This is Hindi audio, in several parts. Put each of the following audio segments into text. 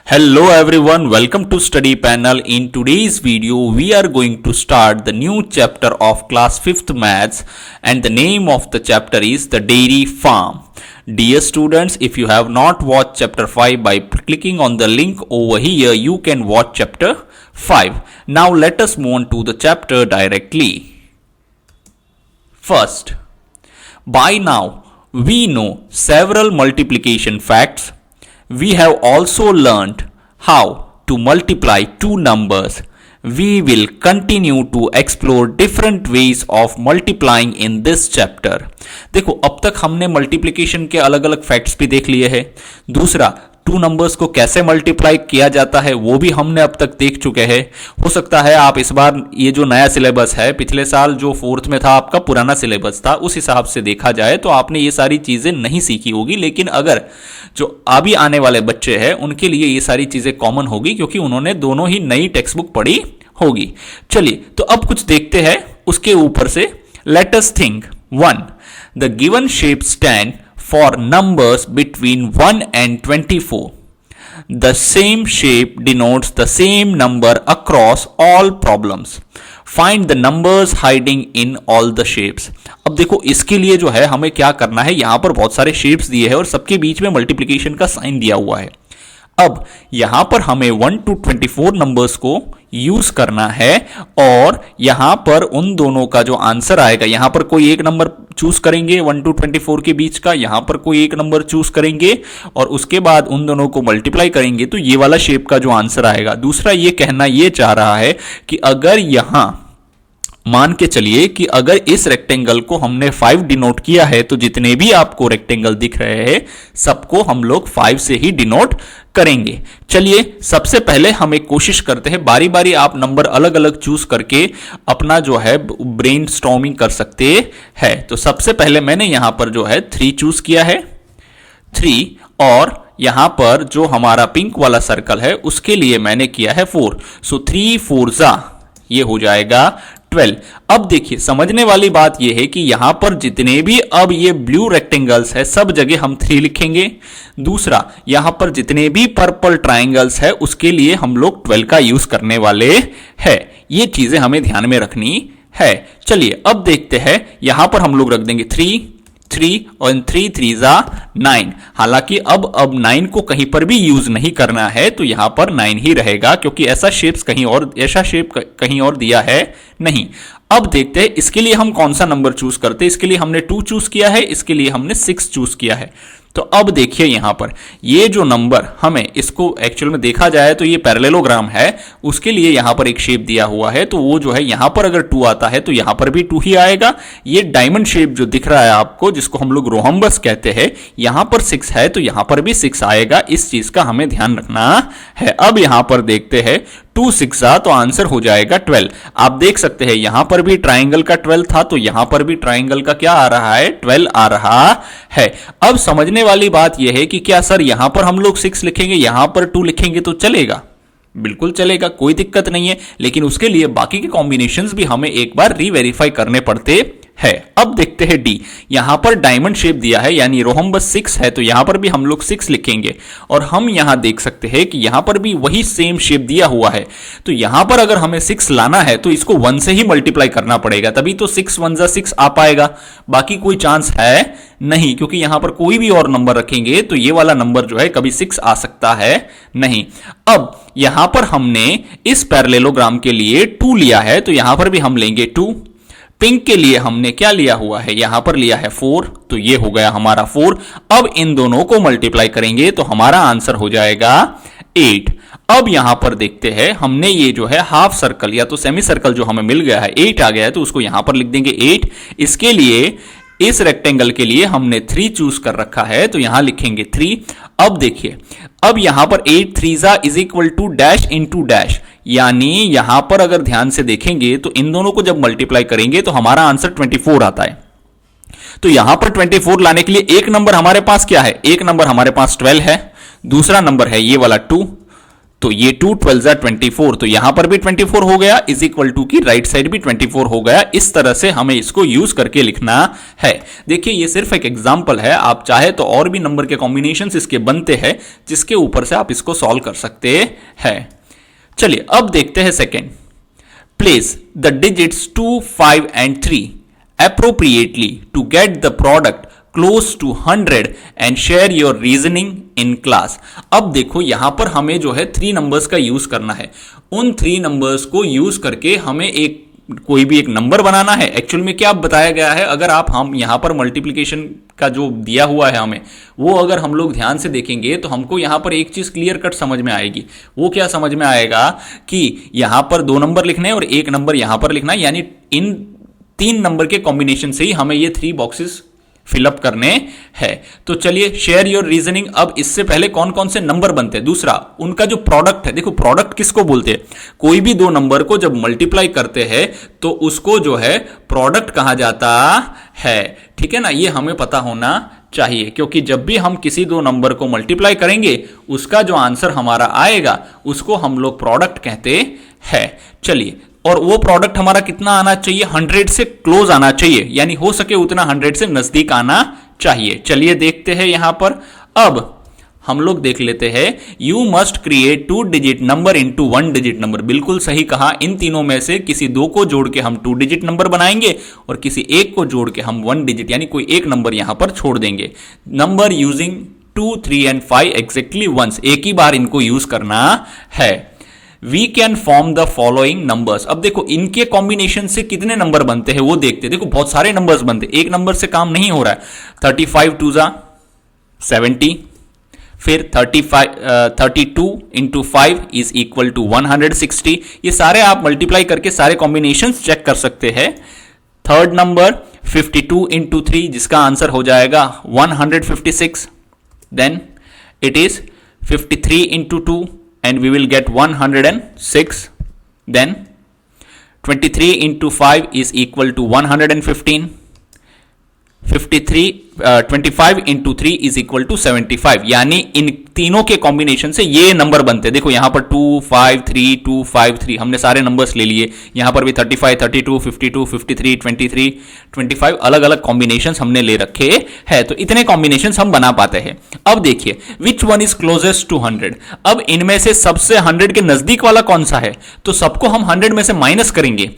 Hello everyone, welcome to study panel. In today's video, we are going to start the new chapter of class 5th maths and the name of the chapter is the dairy farm. Dear students, if you have not watched chapter 5 by clicking on the link over here, you can watch chapter 5. Now let us move on to the chapter directly. First, by now we know several multiplication facts. We have also learned how to multiply two numbers. We will continue to explore different ways of multiplying in this chapter. देखो अब तक हमने मल्टीप्लिकेशन के अलग अलग फैक्ट्स भी देख लिए हैं. दूसरा, टू नंबर्स को कैसे मल्टीप्लाई किया जाता है वो भी हमने अब तक देख चुके हैं. हो सकता है आप इस बार ये जो नया सिलेबस है, पिछले साल जो फोर्थ में था आपका पुराना सिलेबस था, उस हिसाब से देखा जाए तो आपने ये सारी चीजें नहीं सीखी होगी. लेकिन अगर जो अभी आने वाले बच्चे हैं उनके लिए ये सारी चीजें कॉमन होगी क्योंकि उन्होंने दोनों ही नई टेक्स्ट बुक पढ़ी होगी. चलिए तो अब कुछ देखते हैं उसके ऊपर से. Let us think. 1. The given shape stand for numbers between 1 and 24. The same shape denotes the same number across all problems. Find the numbers hiding in all the shapes. अब देखो इसके लिए जो है हमें क्या करना है, यहां पर बहुत सारे शेप्स दिए हैं और सबके बीच में मल्टीप्लिकेशन का साइन दिया हुआ है. अब यहां पर हमें 1 to 24 नंबर्स को यूज करना है और यहां पर उन दोनों का जो आंसर आएगा, यहां पर कोई एक नंबर चूज करेंगे 1 to 24 के बीच का, यहां पर कोई एक नंबर चूज करेंगे और उसके बाद उन दोनों को मल्टीप्लाई करेंगे तो ये वाला शेप का जो आंसर आएगा. दूसरा ये कहना ये चाह रहा है कि अगर यहां मान के चलिए कि अगर इस रेक्टेंगल को हमने 5 डिनोट किया है तो जितने भी आपको रेक्टेंगल दिख रहे हैं सबको हम लोग 5 से ही डिनोट करेंगे. चलिए सबसे पहले हम एक कोशिश करते हैं, बारी बारी आप नंबर अलग अलग चूज करके अपना जो है ब्रेन स्टॉर्मिंग कर सकते हैं. तो सबसे पहले मैंने यहां पर जो है 3 चूज किया है, 3, और यहां पर जो हमारा पिंक वाला सर्कल है उसके लिए मैंने किया है 4. सो 3 4 जा ये हो जाएगा 12. अब देखिए समझने वाली बात यह है कि यहां पर जितने भी अब ये ब्लू रेक्टेंगल्स है सब जगह हम 3 लिखेंगे. दूसरा, यहां पर जितने भी पर्पल ट्राइंगल्स है उसके लिए हम लोग 12 का यूज करने वाले हैं. ये चीजें हमें ध्यान में रखनी है. चलिए अब देखते हैं, यहां पर हम लोग रख देंगे 3 3 और 3 3 जा 9. हालांकि अब 9 को कहीं पर भी यूज नहीं करना है तो यहां पर 9 ही रहेगा क्योंकि ऐसा शेप कहीं और दिया है नहीं. अब देखते हैं इसके लिए हम कौन सा नंबर चूज करते हैं. इसके लिए हमने 2 चूज किया है, इसके लिए हमने 6 चूज किया है. तो अब देखिए यहां पर ये जो नंबर हमें इसको एक्चुअल में देखा जाए तो ये पैरेललोग्राम है, उसके लिए यहां पर एक शेप दिया हुआ है तो वो जो है यहां पर अगर 2 आता है तो यहां पर भी 2 ही आएगा. ये डायमंड शेप जो दिख रहा है आपको, जिसको हम लोग रोहम्बस कहते हैं, यहां पर 6 है तो यहां पर भी 6 आएगा. इस चीज का हमें ध्यान रखना है. अब यहां पर देखते हैं 2 6 तो आंसर हो जाएगा 12. आप देख सकते हैं यहां पर भी ट्राइंगल का 12 था तो यहां पर भी ट्राइंगल का क्या आ रहा है, 12 आ रहा है. अब समझने वाली बात यह है कि क्या सर यहां पर हम लोग 6 लिखेंगे, यहां पर 2 लिखेंगे तो चलेगा? बिल्कुल चलेगा, कोई दिक्कत नहीं है. लेकिन उसके लिए बाकी के कॉम्बिनेशंस भी हमें एक बार रीवेरीफाई करने पड़ते है. अब देखते हैं डी. यहां पर डायमंड शेप दिया है यानी रोहम्बस 6 है तो यहां पर भी हम लोग 6 लिखेंगे और हम यहां देख सकते हैं कि यहां पर भी वही सेम शेप दिया हुआ है. तो यहां पर अगर हमें 6 लाना है तो इसको 1 से ही मल्टीप्लाई करना पड़ेगा, तभी तो 6 1 जा 6 आ पाएगा. बाकी कोई चांस है नहीं क्योंकि यहां पर कोई भी और नंबर रखेंगे तो ये वाला नंबर जो है कभी 6 आ सकता है नहीं. अब यहां पर हमने इस पैरेललोग्राम के लिए 2 लिया है तो यहां पर भी हम लेंगे 2. पिंक के लिए हमने क्या लिया हुआ है, यहां पर लिया है 4 तो ये हो गया हमारा 4. अब इन दोनों को मल्टीप्लाई करेंगे तो हमारा आंसर हो जाएगा 8. अब यहां पर देखते हैं, हमने ये जो है हाफ सर्कल या तो सेमी सर्कल जो हमें मिल गया है 8 आ गया है तो उसको यहां पर लिख देंगे 8. इसके लिए इस रेक्टेंगल के लिए हमने 3 चूज कर रखा है तो यहां लिखेंगे 3. अब देखिए, अब यहां पर 8 3 जा is equal to dash into dash, यानी यहां पर अगर ध्यान से देखेंगे तो इन दोनों को जब मल्टीप्लाई करेंगे तो हमारा आंसर 24 आता है. तो यहां पर 24 लाने के लिए एक नंबर हमारे पास क्या है, एक नंबर हमारे पास 12 है, दूसरा नंबर है ये वाला 2. तो ये 2 12 24, तो यहां पर भी 24 हो गया, इज इक्वल टू की राइट साइड भी 24 हो गया। इस तरह से हमें इसको यूज करके लिखना है। देखिए ये सिर्फ एक एग्जांपल है, आप चाहे तो और भी नंबर के कॉम्बिनेशंस इसके बनते हैं जिसके ऊपर से आप इसको सॉल्व कर सकते हैं। चलिए अब देखते हैं second. Place the digits 2, 5 and 3 appropriately to get the product close to 100 and share your reasoning in class। अब देखो यहां पर हमें जो है 3 नंबर्स का यूज करना है। उन 3 नंबर्स को यूज करके हमें कोई भी एक नंबर बनाना है। एक्चुअल में क्या बताया गया है, अगर हम यहां पर मल्टीप्लिकेशन का जो दिया हुआ है हमें, वो अगर हम लोग ध्यान से देखेंगे तो हमको यहां पर एक चीज क्लियर कट समझ में आएगी। वो क्या समझ में आएगा कि यहां पर 2 नंबर लिखने हैं और 1 नंबर यहां पर लिखना है, यानी इन 3 नंबर के कॉम्बिनेशन से ही हमें ये 3 बॉक्सेस फिलअप करने हैं। तो चलिए शेयर योर रीजनिंग। अब इससे पहले कौन कौन से नंबर बनते हैं, दूसरा उनका जो प्रोडक्ट है। देखो प्रोडक्ट किसको बोलते हैं, कोई भी 2 नंबर को जब मल्टीप्लाई करते हैं तो उसको जो है प्रोडक्ट कहा जाता है। ठीक है ना, ये हमें पता होना चाहिए, क्योंकि जब भी हम किसी 2 नंबर को मल्टीप्लाई करेंगे उसका जो आंसर हमारा आएगा उसको हम लोग प्रोडक्ट कहते हैं। चलिए, और वो प्रोडक्ट हमारा कितना आना चाहिए, 100 से क्लोज आना चाहिए, यानी हो सके उतना 100 से नजदीक आना चाहिए। चलिए देखते हैं यहां पर। अब हम लोग देख लेते हैं, you must create 2 digit number into 1 digit number. बिल्कुल सही कहा, इन तीनों में से किसी 2 को जोड़ के हम 2 डिजिट नंबर बनाएंगे और किसी एक को जोड़ के हम 1 डिजिट यानी कोई एक नंबर यहां पर छोड़ देंगे। Number using 2, 3 and 5 exactly once, एक ही बार इनको यूज करना है। We can form the following numbers. अब देखो इनके कॉम्बिनेशन से कितने नंबर बनते हैं वो देखते हैं। देखो बहुत सारे नंबर्स बनते हैं, एक नंबर से काम नहीं हो रहा है। 35 2 70, फिर 32 इंटू 5 इज इक्वल टू 160। ये सारे आप मल्टीप्लाई करके सारे कॉम्बिनेशन चेक कर सकते हैं। थर्ड नंबर 52 इंटू 3 जिसका आंसर हो जाएगा 156। Then it is 53 into 2 and we will get 106. Then 23 into 5 is equal to 115. 25 into 3 is equal to 75, यानी इन तीनों के कॉम्बिनेशन से ये नंबर बनते हैं। देखो यहां पर 2 5 3 2 5 3 हमने सारे नंबर्स ले लिए। यहां पर भी 35 32 52 53 23 25 अलग अलग कॉम्बिनेशंस हमने ले रखे हैं। तो इतने कॉम्बिनेशंस हम बना पाते हैं। अब देखिए which one is closest to 100। अब इनमें से सबसे 100 के नजदीक वाला कौन सा है, तो सबको हम 100 में से माइनस करेंगे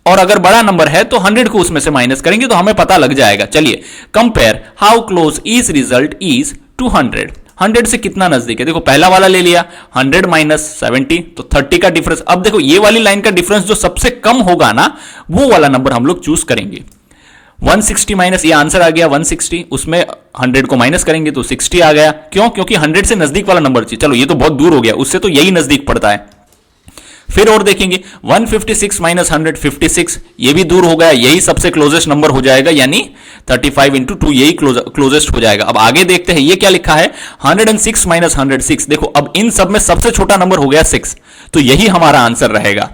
और अगर बड़ा नंबर है तो 100 को उसमें से माइनस करेंगे तो हमें पता लग जाएगा। चलिए compare how close is result is to 100। 100 से कितना नजदीक है, देखो पहला वाला ले लिया 100 माइनस 70 तो 30 का डिफरेंस। अब देखो ये वाली लाइन का डिफरेंस जो सबसे कम होगा ना वो वाला नंबर हम लोग चूज करेंगे। 160 माइनस, ये आंसर आ गया 160, उसमें 100 को माइनस करेंगे तो 60 आ गया। क्यों, क्योंकि 100 से नजदीक वाला नंबर चाहिए। चलो ये तो बहुत दूर हो गया, उससे तो यही नजदीक पड़ता है। फिर और देखेंगे 156 माइनस 156, ये भी दूर हो गया, यही सबसे क्लोजेस्ट नंबर हो जाएगा, यानी 35 इंटू 2 यही क्लोजेस्ट हो जाएगा। अब आगे देखते हैं ये क्या लिखा है 106 माइनस 106। देखो अब इन सब में सबसे छोटा नंबर हो गया 6, तो यही हमारा आंसर रहेगा।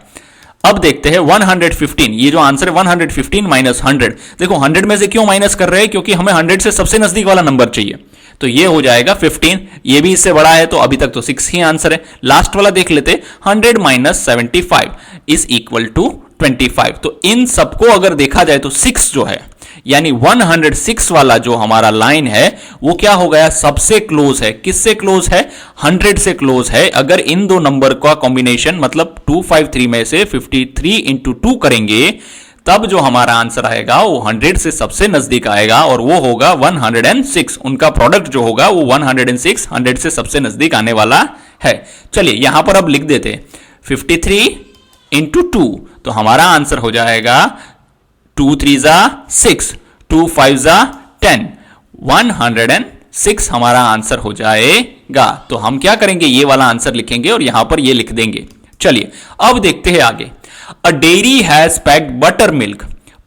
अब देखते हैं 115, ये जो आंसर है 115 माइनस 100। देखो 100 में से क्यों माइनस कर रहे हैं, क्योंकि हमें 100 से सबसे नजदीक वाला नंबर चाहिए, तो ये हो जाएगा 15। ये भी इससे बड़ा है तो अभी तक तो 6 ही आंसर है। लास्ट वाला देख लेते 100 माइनस 75 इज इक्वल टू 25। तो इन सबको अगर देखा जाए तो 6 जो है यानी 106 वाला जो हमारा लाइन है वो क्या हो गया, सबसे क्लोज है। किससे क्लोज है, 100 से क्लोज है। अगर इन दो नंबर का कॉम्बिनेशन मतलब 253 में से 53 इंटू 2 करेंगे तब जो हमारा आंसर आएगा वो 100 से सबसे नजदीक आएगा और वो होगा 106। उनका प्रोडक्ट जो होगा वो 106 100 से सबसे नजदीक आने वाला है। चलिए यहां पर अब लिख देते 53 इंटू 2, तो हमारा आंसर हो जाएगा 2 3 जा 6, 2 5 जा 10, 106 हमारा आंसर हो जाएगा। तो हम क्या करेंगे, ये वाला आंसर लिखेंगे और यहां पर ये लिख देंगे। चलिए अब देखते हैं आगे। A dairy has packed buttermilk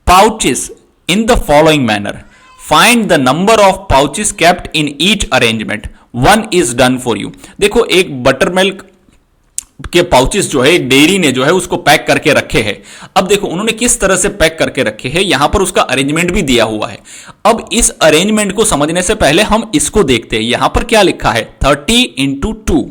pouches in the following manner. Find the number of pouches kept in each arrangement. One is done for you. देखो एक बटरमिल्क के पाउचेस जो है एक डेयरी ने जो है उसको पैक करके रखे हैं। अब देखो उन्होंने किस तरह से पैक करके रखे हैं, यहां पर उसका अरेंजमेंट भी दिया हुआ है। अब इस अरेंजमेंट को समझने से पहले हम इसको देखते हैं। यहां पर क्या लिखा है 30 इंटू 2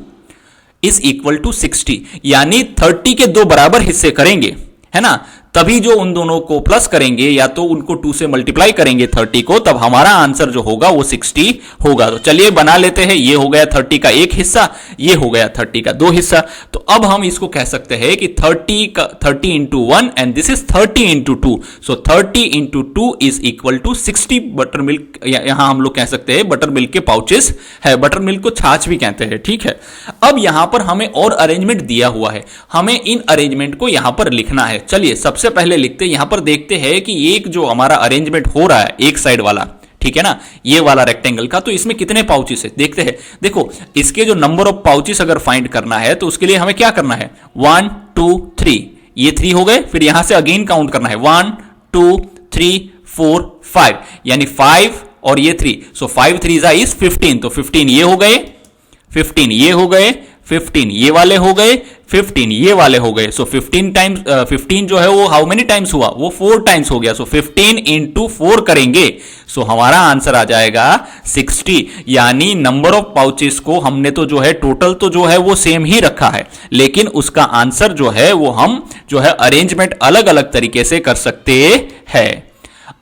इज इक्वल टू 60, यानी 30 के दो बराबर हिस्से करेंगे, है ना, तभी जो उन दोनों को प्लस करेंगे या तो उनको 2 से मल्टीप्लाई करेंगे 30 को, तब हमारा आंसर जो होगा वो 60 होगा। तो चलिए बना लेते हैं। ये हो गया 30 का एक हिस्सा, ये हो गया 30 का दो हिस्सा। तो अब हम इसको कह सकते हैं कि 30 into 1 and this is 30 into 2, so 30 into 2 is equal to 60 buttermilk. यहां हम लोग कह सकते हैं बटर मिल्क के पाउचेस है, बटर मिल्क को छाछ भी कहते हैं, ठीक है। अब यहां पर हमें और अरेंजमेंट दिया हुआ है, हमें इन अरेंजमेंट को यहां पर लिखना है। चलिए सबसे पहले लिखते हैं, यहां पर देखते हैं कि एक जो हमारा अरेंजमेंट हो रहा है एक साइड वाला, ठीक है ना, ये वाला रेक्टेंगल का, तो इसमें कितने पाउचेस है देखते हैं। देखो इसके जो नंबर ऑफ पाउचेस अगर फाइंड करना है तो उसके लिए हमें क्या करना है, 1 2 3, ये 3 हो गए, फिर यहां से अगेन काउंट करना है 1 2 3 4 5, यानी 5 और ये 3, सो 5 3 इज 15, तो 15 ये हो गए, 15 ये हो गए, 15 ये वाले हो गए, 15 ये वाले हो गए। सो 15 टाइम्स 15 जो है वो हाउ मेनी टाइम्स हुआ, वो 4 टाइम्स हो गया। सो 15 इंटू 4 करेंगे, सो हमारा आंसर आ जाएगा 60, यानी नंबर ऑफ पाउचेस को हमने तो जो है टोटल तो जो है वो सेम ही रखा है, लेकिन उसका आंसर जो है वो हम जो है अरेंजमेंट अलग अलग तरीके से कर सकते हैं।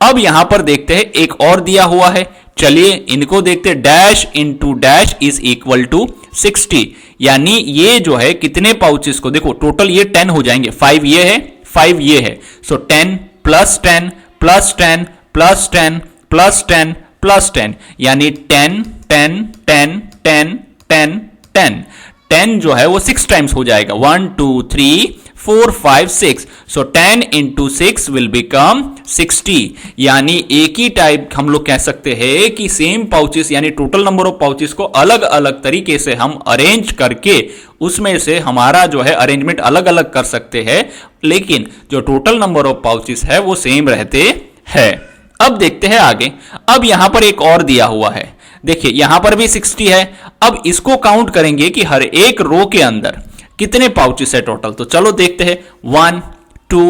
अब यहां पर देखते हैं एक और दिया हुआ है, चलिए इनको देखते, dash into dash is equal to 60, यानी ये जो है कितने पाउचेस को, देखो टोटल ये 10 हो जाएंगे, 5 ये है 5 ये है, सो 10 plus 10 plus 10 plus 10 plus 10 plus 10, यानी 10 10 10 10 10 10 10 जो है वो 6 टाइम्स हो जाएगा, 1 2 3 4 5 6, सो 10 इंटू 6 विल बिकम 60, यानी एक ही टाइप हम लोग कह सकते हैं कि सेम पाउचेस यानी टोटल नंबर ऑफ पाउचेस को अलग अलग तरीके से हम अरेंज करके उसमें से हमारा जो है अरेंजमेंट अलग अलग कर सकते हैं, लेकिन जो टोटल नंबर ऑफ पाउचेस है वो सेम रहते हैं। अब देखते हैं आगे। अब यहां पर एक और दिया हुआ है, देखिए यहां पर भी 60 है। अब इसको काउंट करेंगे कि हर एक रो के अंदर कितने पाउचेस है टोटल, तो चलो देखते हैं 1 2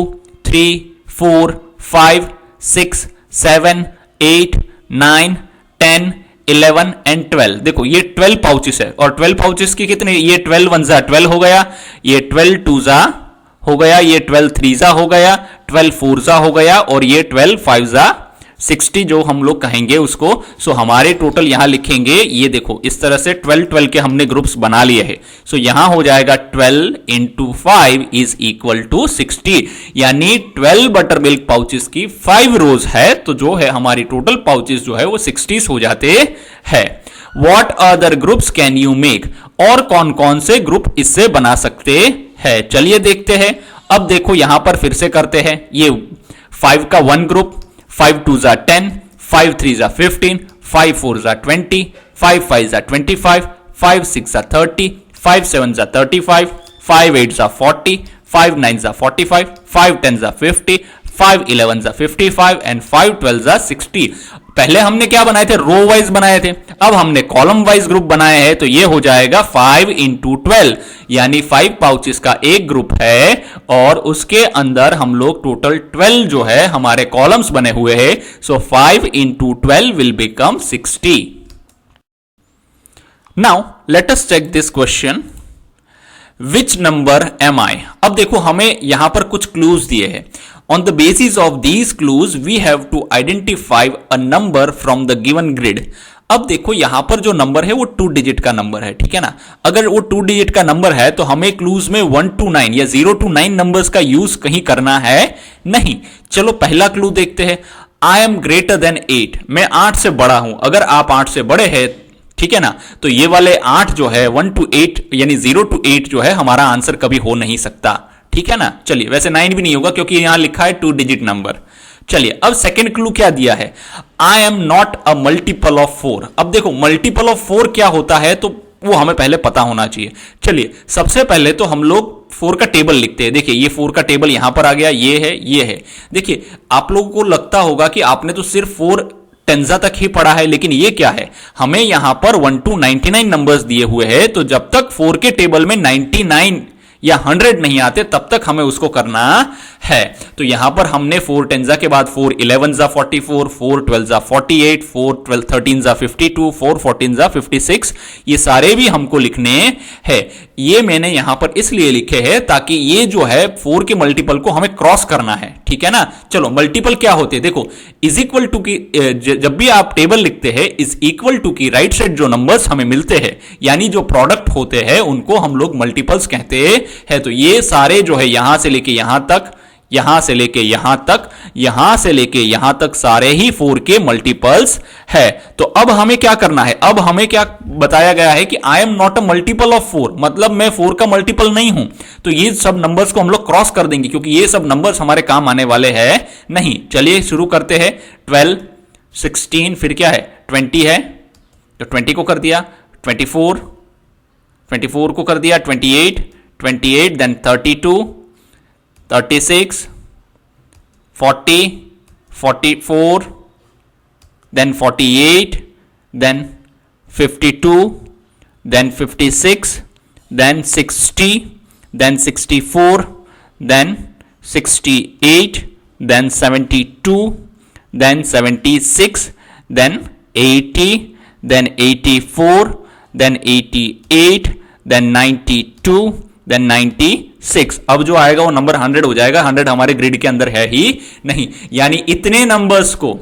3 4 5 6 7 8 9 10 11 एंड 12, देखो ये 12 पाउचेस है, और 12 पाउचेस की कितने, ये 12 1 जा 12 हो गया, ये 12 2 जा हो गया, ये 12 3 जा हो गया, 12 4 जा हो गया, और ये 12 5 जा 60 जो हम लोग कहेंगे उसको। सो हमारे टोटल यहां लिखेंगे, ये देखो इस तरह से 12 12 के हमने ग्रुप्स बना लिए हैं, सो यहां हो जाएगा 12 इंटू 5 इज इक्वल टू 60, यानी 12 बटर मिल्क पाउचेस की 5 रोज है, तो जो है हमारी टोटल पाउचेस जो है वो 60 हो जाते हैं। What other groups can you make, और कौन कौन से ग्रुप इससे बना सकते हैं, चलिए देखते हैं। अब देखो यहां पर फिर से करते हैं, ये 5 का 1 ग्रुप, 5 2 जा 10, 5 3 जा 15, 5 4 जा 20, 5 5 जा 25, 5 6 जा 30, 5 7 जा 35, 5 8 जा 40, 5 9 जा 45, 5 10 जा 50, 5 11 जा 55 एंड 5 12 जा 60। पहले हमने क्या बनाए थे, रो वाइज बनाए थे, अब हमने कॉलम वाइज ग्रुप बनाए हैं, तो ये हो जाएगा 5 इंटू 12, यानी 5 पाउचेस का एक ग्रुप है और उसके अंदर हम लोग टोटल 12 जो है हमारे कॉलम्स बने हुए हैं, so 5 into 12 will become 60। Now let us check this question, which number am I. अब देखो हमें यहां पर कुछ क्लूज दिए हैं, on the basis of these clues we have to identify a number from the given grid। अब देखो यहां पर जो नंबर है वो 2 डिजिट का नंबर है, ठीक है ना, अगर वो 2 डिजिट का नंबर है तो हमें क्लूज में 1 to 9 या 0 to 9 नंबर्स का यूज कहीं करना है नहीं। चलो पहला क्लू देखते हैं, आई एम ग्रेटर देन 8, मैं 8 से बड़ा हूं। अगर आप 8 से बड़े हैं, ठीक है ना, तो ये वाले 8 जो है 1 to 8 यानी 0 to 8 जो है हमारा आंसर कभी हो नहीं सकता, ठीक है ना। चलिए वैसे 9 भी नहीं होगा क्योंकि यहां लिखा है 2 डिजिट नंबर। चलिए अब सेकंड क्लू क्या दिया है, I am not a multiple of 4। अब देखो मल्टीपल ऑफ 4 क्या होता है तो वो हमें पहले पता होना चाहिए। चलिए सबसे पहले तो हम लोग 4 का टेबल लिखते हैं। देखिए ये 4 का टेबल यहां पर आ गया, ये है ये है। देखिए आप लोगों को लगता होगा कि आपने तो सिर्फ 4 टेंजा तक ही पढ़ा है, लेकिन ये क्या है, हमें यहां पर 1 to 99 नंबर्स दिए हुए हैं, तो जब तक 4 के टेबल में 99 या 100 नहीं आते तब तक हमें उसको करना है। तो यहां पर हमने 4 10 के बाद 4 11 44, 4 12 48, 4 12 13 52, 4 14 56, ये सारे भी हमको लिखने हैं। ये मैंने यहां पर इसलिए लिखे हैं ताकि ये जो है 4 के मल्टीपल को हमें क्रॉस करना है, ठीक है ना। चलो मल्टीपल क्या होते हैं, देखो इज इक्वल टू की जब भी आप टेबल लिखते हैं इज इक्वल टू की राइट साइड जो नंबर्स हमें मिलते हैं यानी जो प्रोडक्ट होते हैं उनको हम लोग मल्टीपल्स कहते हैं। तो ये सारे जो है यहां से लेके यहां तक, यहां से लेके यहां तक, यहां से लेके यहां तक सारे ही 4 के मल्टीपल्स है। तो अब हमें क्या करना है, अब हमें क्या बताया गया है कि I am not a multiple of 4, मतलब मैं 4 का मल्टीपल नहीं हूं। तो ये सब नंबर्स को हम लोग क्रॉस कर देंगे क्योंकि ये सब नंबर्स हमारे काम आने वाले हैं नहीं। चलिए शुरू करते हैं। 12 16 फिर क्या है 20 है तो 20 को कर दिया, 24 24 को कर दिया, 28 28 then 32 36 40 44 then 48 then 52 then 56 then 60 then 64 then 68 then 72 then 76 then 80 then 84 then 88 then 92 then 96। अब जो आएगा वो नंबर 100 हो जाएगा। 100 हमारे ग्रिड के अंदर है ही नहीं, यानी इतने नंबर्स को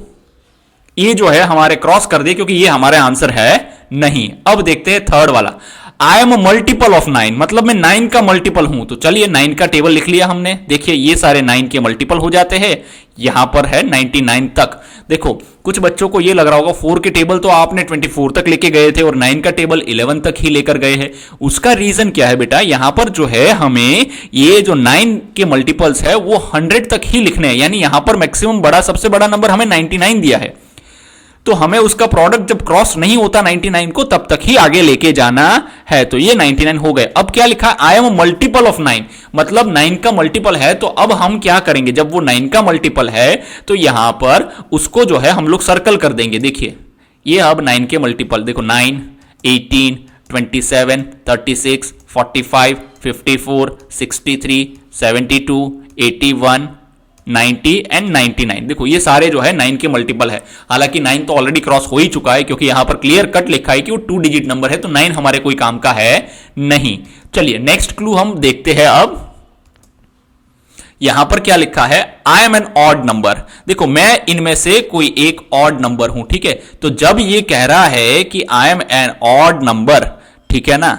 ये जो है हमारे क्रॉस कर दिए क्योंकि ये हमारे आंसर है नहीं। अब देखते हैं थर्ड वाला, आई एम मल्टीपल ऑफ 9, मतलब मैं 9 का मल्टीपल हूं। तो चलिए 9 का टेबल लिख लिया हमने। देखिए ये सारे 9 के मल्टीपल हो जाते हैं, यहां पर है 99 तक। देखो कुछ बच्चों को ये लग रहा होगा 4 के टेबल तो आपने 24 तक लेके गए थे और 9 का टेबल 11 तक ही लेकर गए हैं। उसका रीजन क्या है बेटा, यहां पर जो है हमें ये जो 9 के मल्टीपल्स है वो 100 तक ही लिखने हैं, यानी यहां पर मैक्सिमम बड़ा सबसे बड़ा नंबर हमें 99 दिया है। तो हमें उसका प्रोडक्ट जब क्रॉस नहीं होता 99 को तब तक ही आगे लेके जाना है। तो ये 99 हो गए। अब क्या लिखा, आई एम मल्टीपल ऑफ 9, मतलब 9 का मल्टीपल है। तो अब हम क्या करेंगे, जब वो 9 का मल्टीपल है तो यहां पर उसको जो है हम लोग सर्कल कर देंगे। देखिए ये अब 9 के मल्टीपल देखो 9 18 27 36 45 54 63 72 81 90 एंड 99। देखो ये सारे जो है 9 के मल्टीपल है। हालांकि 9 तो ऑलरेडी क्रॉस हो ही चुका है क्योंकि यहां पर क्लियर कट लिखा है कि वो 2 डिजिट नंबर है, तो 9 हमारे कोई काम का है नहीं। चलिए नेक्स्ट क्लू हम देखते हैं। अब यहां पर क्या लिखा है, I am an odd number. देखो मैं इनमें से कोई एक ऑड नंबर हूं, ठीक है। तो जब ये कह रहा है कि I am an odd number, ठीक है ना,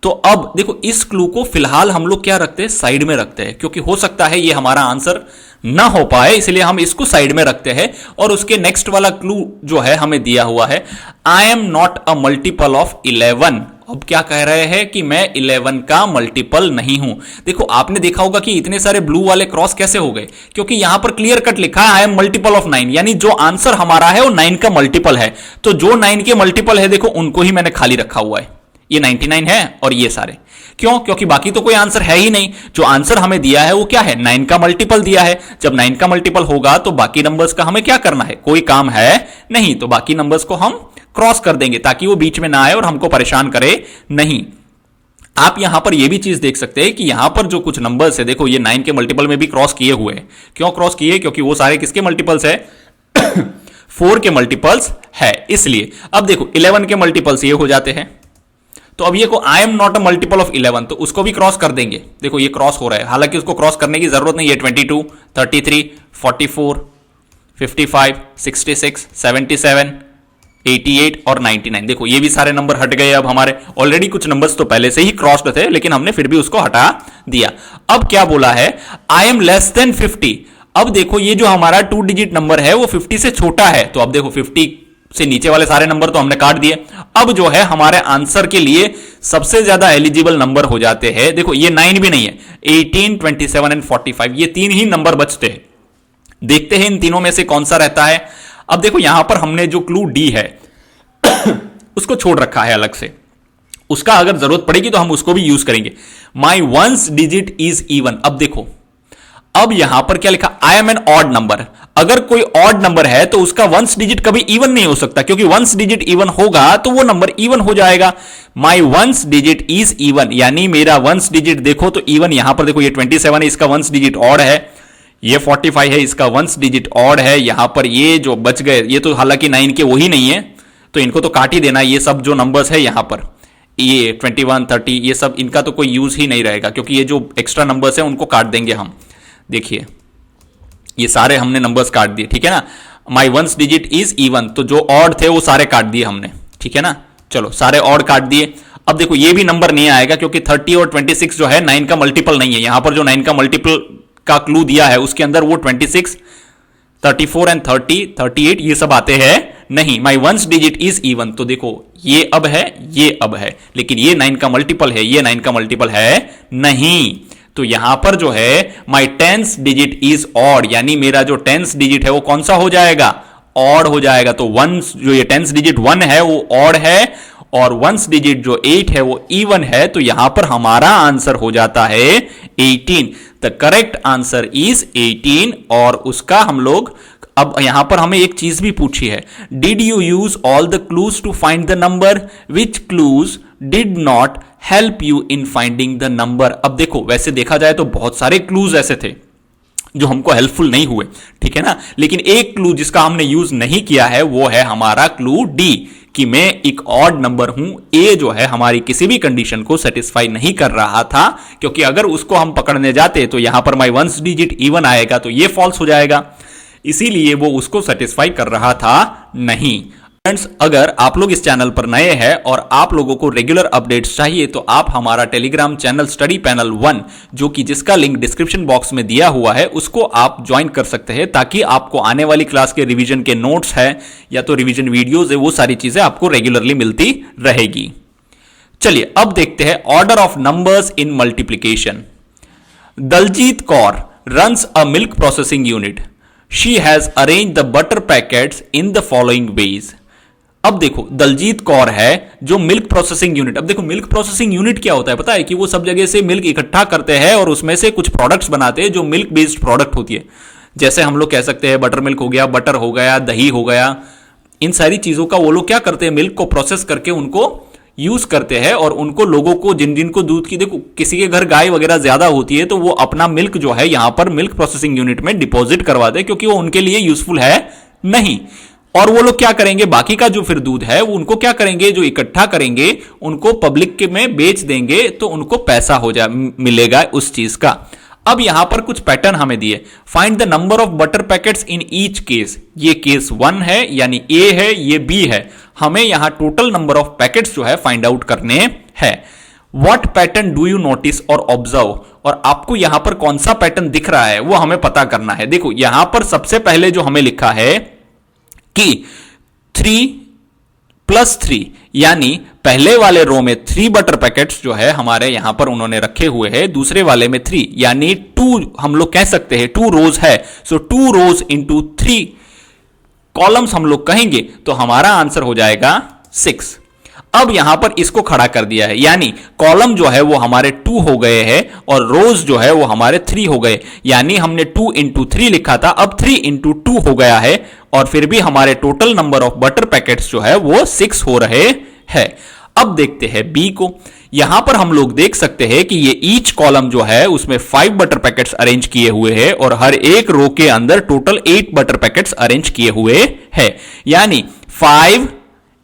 तो अब देखो इस क्लू को फिलहाल हम लोग क्या रखते हैं, साइड में रखते हैं, क्योंकि हो सकता है ये हमारा आंसर ना हो पाए, इसलिए हम इसको साइड में रखते हैं। और उसके नेक्स्ट वाला क्लू जो है हमें दिया हुआ है, I am not a multiple of 11। अब क्या कह रहे हैं कि मैं 11 का मल्टीपल नहीं हूं। देखो आपने देखा होगा कि इतने सारे ब्लू वाले क्रॉस कैसे हो गए, क्योंकि यहां पर क्लियर कट लिखा है आई एम मल्टीपल ऑफ 9, यानी जो आंसर हमारा है वो 9 का मल्टीपल है। तो जो 9 के मल्टीपल है देखो उनको ही मैंने खाली रखा हुआ है। ये 99 है और ये सारे, क्यों, क्योंकि बाकी तो कोई आंसर है ही नहीं। जो आंसर हमें दिया है वो क्या है, 9 का मल्टीपल दिया है। जब 9 का मल्टीपल होगा तो बाकी नंबर्स का हमें क्या करना है, कोई काम है नहीं। तो बाकी नंबर्स को हम क्रॉस कर देंगे ताकि वो बीच में ना आए और हमको परेशान करे नहीं। आप यहां पर ये भी चीज देख सकते हैं कि यहां पर जो कुछ नंबर्स है, देखो ये 9 के मल्टीपल में भी क्रॉस किए हुए हैं। क्यों क्रॉस किए, क्योंकि वो सारे किसके मल्टीपल्स है 4 के मल्टीपल्स है, इसलिए। अब देखो 11 के मल्टीपल्स ये हो जाते हैं। तो अब ये को I am not a multiple of 11, तो उसको भी क्रॉस कर देंगे। देखो ये क्रॉस हो रहा है, हालांकि उसको क्रॉस करने की जरूरत नहीं है। 22 33 44 55 66 77 88 और 99। देखो ये भी सारे नंबर हट गए। अब हमारे ऑलरेडी कुछ नंबर्स तो पहले से ही क्रॉस्ड थे, लेकिन हमने फिर भी उसको हटा दिया। अब क्या बोला है, आई एम लेस देन 50। अब देखो ये जो हमारा 2 डिजिट नंबर है वो 50 से छोटा है। तो अब देखो 50 से नीचे वाले सारे नंबर तो हमने काट दिए। अब जो है हमारे आंसर के लिए सबसे ज्यादा एलिजिबल नंबर हो जाते हैं। देखो ये 9 भी नहीं है, 18 27 एंड 45, ये 3 ही नंबर बचते हैं। देखते हैं इन तीनों में से कौन सा रहता है। अब देखो यहां पर हमने जो क्लू डी है उसको छोड़ रखा है अलग से, उसका अगर जरूरत पड़ेगी तो हम उसको भी यूज करेंगे। My ones digit is even. अब देखो अब यहां पर क्या लिखा, I am an odd number. अगर कोई ऑड नंबर है तो उसका वंस डिजिट कभी इवन नहीं हो सकता, क्योंकि वंस डिजिट इवन होगा तो वो नंबर इवन हो जाएगा। माई वंस डिजिट इज इवन, यानी मेरा वंस डिजिट देखो तो इवन, यहां पर देखो ये 27 है, इसका वंस डिजिट ऑड है, ये 45 है, इसका वंस डिजिट ऑड है, यहां पर ये जो बच गए ये तो हालांकि 9 के वही नहीं है, तो इनको तो काट ही देना। ये सब जो नंबर्स है यहां पर ये 21, 30 ये सब इनका तो कोई यूज ही नहीं रहेगा, क्योंकि ये जो एक्स्ट्रा नंबर्स है उनको काट देंगे हम। देखिए ये सारे हमने नंबर्स काट दिए, ठीक है ना। माई वंस डिजिट इज इवन, तो जो ऑड थे वो सारे काट दिए हमने, ठीक है ना। चलो सारे ऑड काट दिए। अब देखो ये भी नंबर नहीं आएगा, क्योंकि 30 और 26 जो है 9 का मल्टीपल नहीं है। यहां पर जो 9 का मल्टीपल का क्लू दिया है उसके अंदर वो 26, 34 एंड 30, 38 ये सब आते हैं नहीं। माई वंस डिजिट इज इवन, तो देखो ये अब है, ये अब है, लेकिन ये 9 का मल्टीपल है, ये 9 का मल्टीपल है नहीं। तो यहां पर जो है माई टेंस डिजिट इज ऑड, यानी मेरा जो टेंस डिजिट है वो कौन सा हो जाएगा, ऑड हो जाएगा। तो वंस जो ये टेंस डिजिट 1 है वो ऑड है, और वंस डिजिट जो 8 है वो इवन है। तो यहां पर हमारा आंसर हो जाता है 18। The correct answer is 18। और उसका हम लोग अब यहां पर हमें एक चीज भी पूछी है, did you use all the clues to find the number, which clues did not help you in finding the number. अब देखो वैसे देखा जाए तो बहुत सारे क्लूज ऐसे थे जो हमको हेल्पफुल नहीं हुए, ठीक है ना, लेकिन एक क्लू जिसका हमने यूज नहीं किया है वो है हमारा क्लू डी, कि मैं एक ऑड नंबर हूं। ए जो है हमारी किसी भी कंडीशन को सेटिस्फाई नहीं कर रहा था, क्योंकि अगर उसको हम पकड़ने जाते तो यहां पर माई वंस डिजिट इवन आएगा तो ये फॉल्स हो जाएगा, इसीलिए वो उसको सेटिस्फाई कर रहा था नहीं। फ्रेंड्स, अगर आप लोग इस चैनल पर नए हैं और आप लोगों को रेगुलर अपडेट्स चाहिए तो आप हमारा टेलीग्राम चैनल स्टडी पैनल 1, जो कि जिसका लिंक डिस्क्रिप्शन बॉक्स में दिया हुआ है, उसको आप ज्वाइन कर सकते हैं, ताकि आपको आने वाली क्लास के रिवीजन के नोट्स है या तो रिवीजन वीडियोज है, वो सारी चीजें आपको रेगुलरली मिलती रहेगी। चलिए अब देखते हैं order of numbers in multiplication. Daljeet Kaur runs a milk processing unit. She has arrange the butter packets in the following ways. अब देखो दलजीत कौर है जो मिल्क प्रोसेसिंग यूनिट, अब देखो मिल्क प्रोसेसिंग यूनिट क्या होता है पता है, कि वो सब जगह से मिल्क इकट्ठा करते हैं और उसमें से कुछ प्रोडक्ट्स बनाते हैं जो मिल्क बेस्ड प्रोडक्ट होती है। जैसे हम लोग कह सकते हैं बटर मिल्क हो गया, बटर हो गया, दही हो गया, इन सारी चीजों का वो लोग क्या करते हैं, मिल्क को प्रोसेस करके उनको यूज करते हैं, और उनको लोगों को जिन जिनको दूध की, देखो किसी के घर गाय वगैरह ज्यादा होती है तो वो अपना मिल्क जो है यहां पर मिल्क प्रोसेसिंग यूनिट में डिपॉजिट करवाते हैं, क्योंकि वो उनके लिए यूजफुल है नहीं। और वो लोग क्या करेंगे, बाकी का जो फिर दूध है वो उनको क्या करेंगे, जो इकट्ठा करेंगे उनको पब्लिक के में बेच देंगे, तो उनको पैसा हो जाए मिलेगा उस चीज का। अब यहां पर कुछ पैटर्न हमें दिए, find the number of butter packets in each case. ये केस 1 है यानी ए है, ये बी है, हमें यहां टोटल नंबर ऑफ पैकेट्स जो है फाइंड आउट करने हैं। What pattern do you notice और ऑब्जर्व, और आपको यहां पर कौन सा पैटर्न दिख रहा है वो हमें पता करना है। देखो यहां पर सबसे पहले जो हमें लिखा है कि 3+3, यानी पहले वाले रो में 3 बटर पैकेट्स जो है हमारे यहां पर उन्होंने रखे हुए हैं, दूसरे वाले में 3, यानी 2 हम लोग कह सकते हैं 2 रोज है। सो 2 रोज इंटू 3 कॉलम्स हम लोग कहेंगे तो हमारा आंसर हो जाएगा 6। अब यहां पर इसको खड़ा कर दिया है, यानी कॉलम जो है वो हमारे 2 हो गए हैं और रोज जो है वो हमारे 3 हो गए, यानी हमने 2 इंटू 3 लिखा था, अब 3 इंटू 2 हो गया है, और फिर भी हमारे total number of butter packets जो है वो 6 हो रहे हैं। अब देखते हैं बी को। यहां पर हम लोग देख सकते हैं कि ये ईच कॉलम जो है उसमें 5 बटर पैकेट्स अरेंज किए हुए हैं, और हर एक रो के अंदर टोटल 8 बटर पैकेट्स अरेंज किए हुए हैं, यानी 5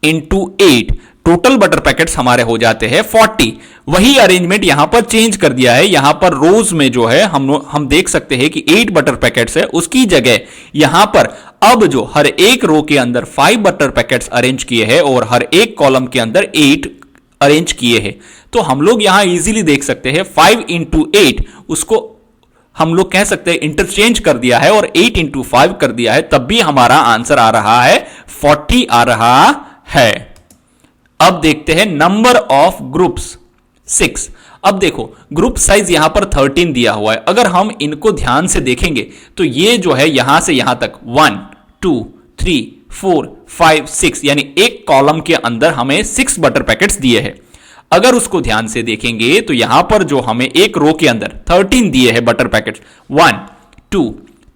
इंटू 8 टोटल बटर पैकेट्स हमारे हो जाते हैं 40। वही अरेंजमेंट यहां पर चेंज कर दिया है, यहां पर रोज में जो है हम देख सकते हैं कि 8 बटर पैकेट्स है, उसकी जगह यहां पर अब जो हर एक रो के अंदर 5 बटर पैकेट्स अरेंज किए हैं और हर एक कॉलम के अंदर 8 अरेंज किए हैं। तो हम लोग यहां इजीली देख सकते हैं 5 इंटू 8 उसको हम लोग कह सकते हैं इंटरचेंज कर दिया है और 8 इंटू 5 कर दिया है, तब भी हमारा आंसर आ रहा है 40 आ रहा है। अब देखते हैं नंबर ऑफ ग्रुप्स 6। अब देखो ग्रुप साइज यहां पर 13 दिया हुआ है, अगर हम इनको ध्यान से देखेंगे तो ये जो है यहां से यहां तक 1 2 3 4 5 6, यानी एक कॉलम के अंदर हमें 6 बटर पैकेट्स दिए हैं। अगर उसको ध्यान से देखेंगे तो यहां पर जो हमें एक रो के अंदर 13 दिए हैं बटर पैकेट्स, 1 2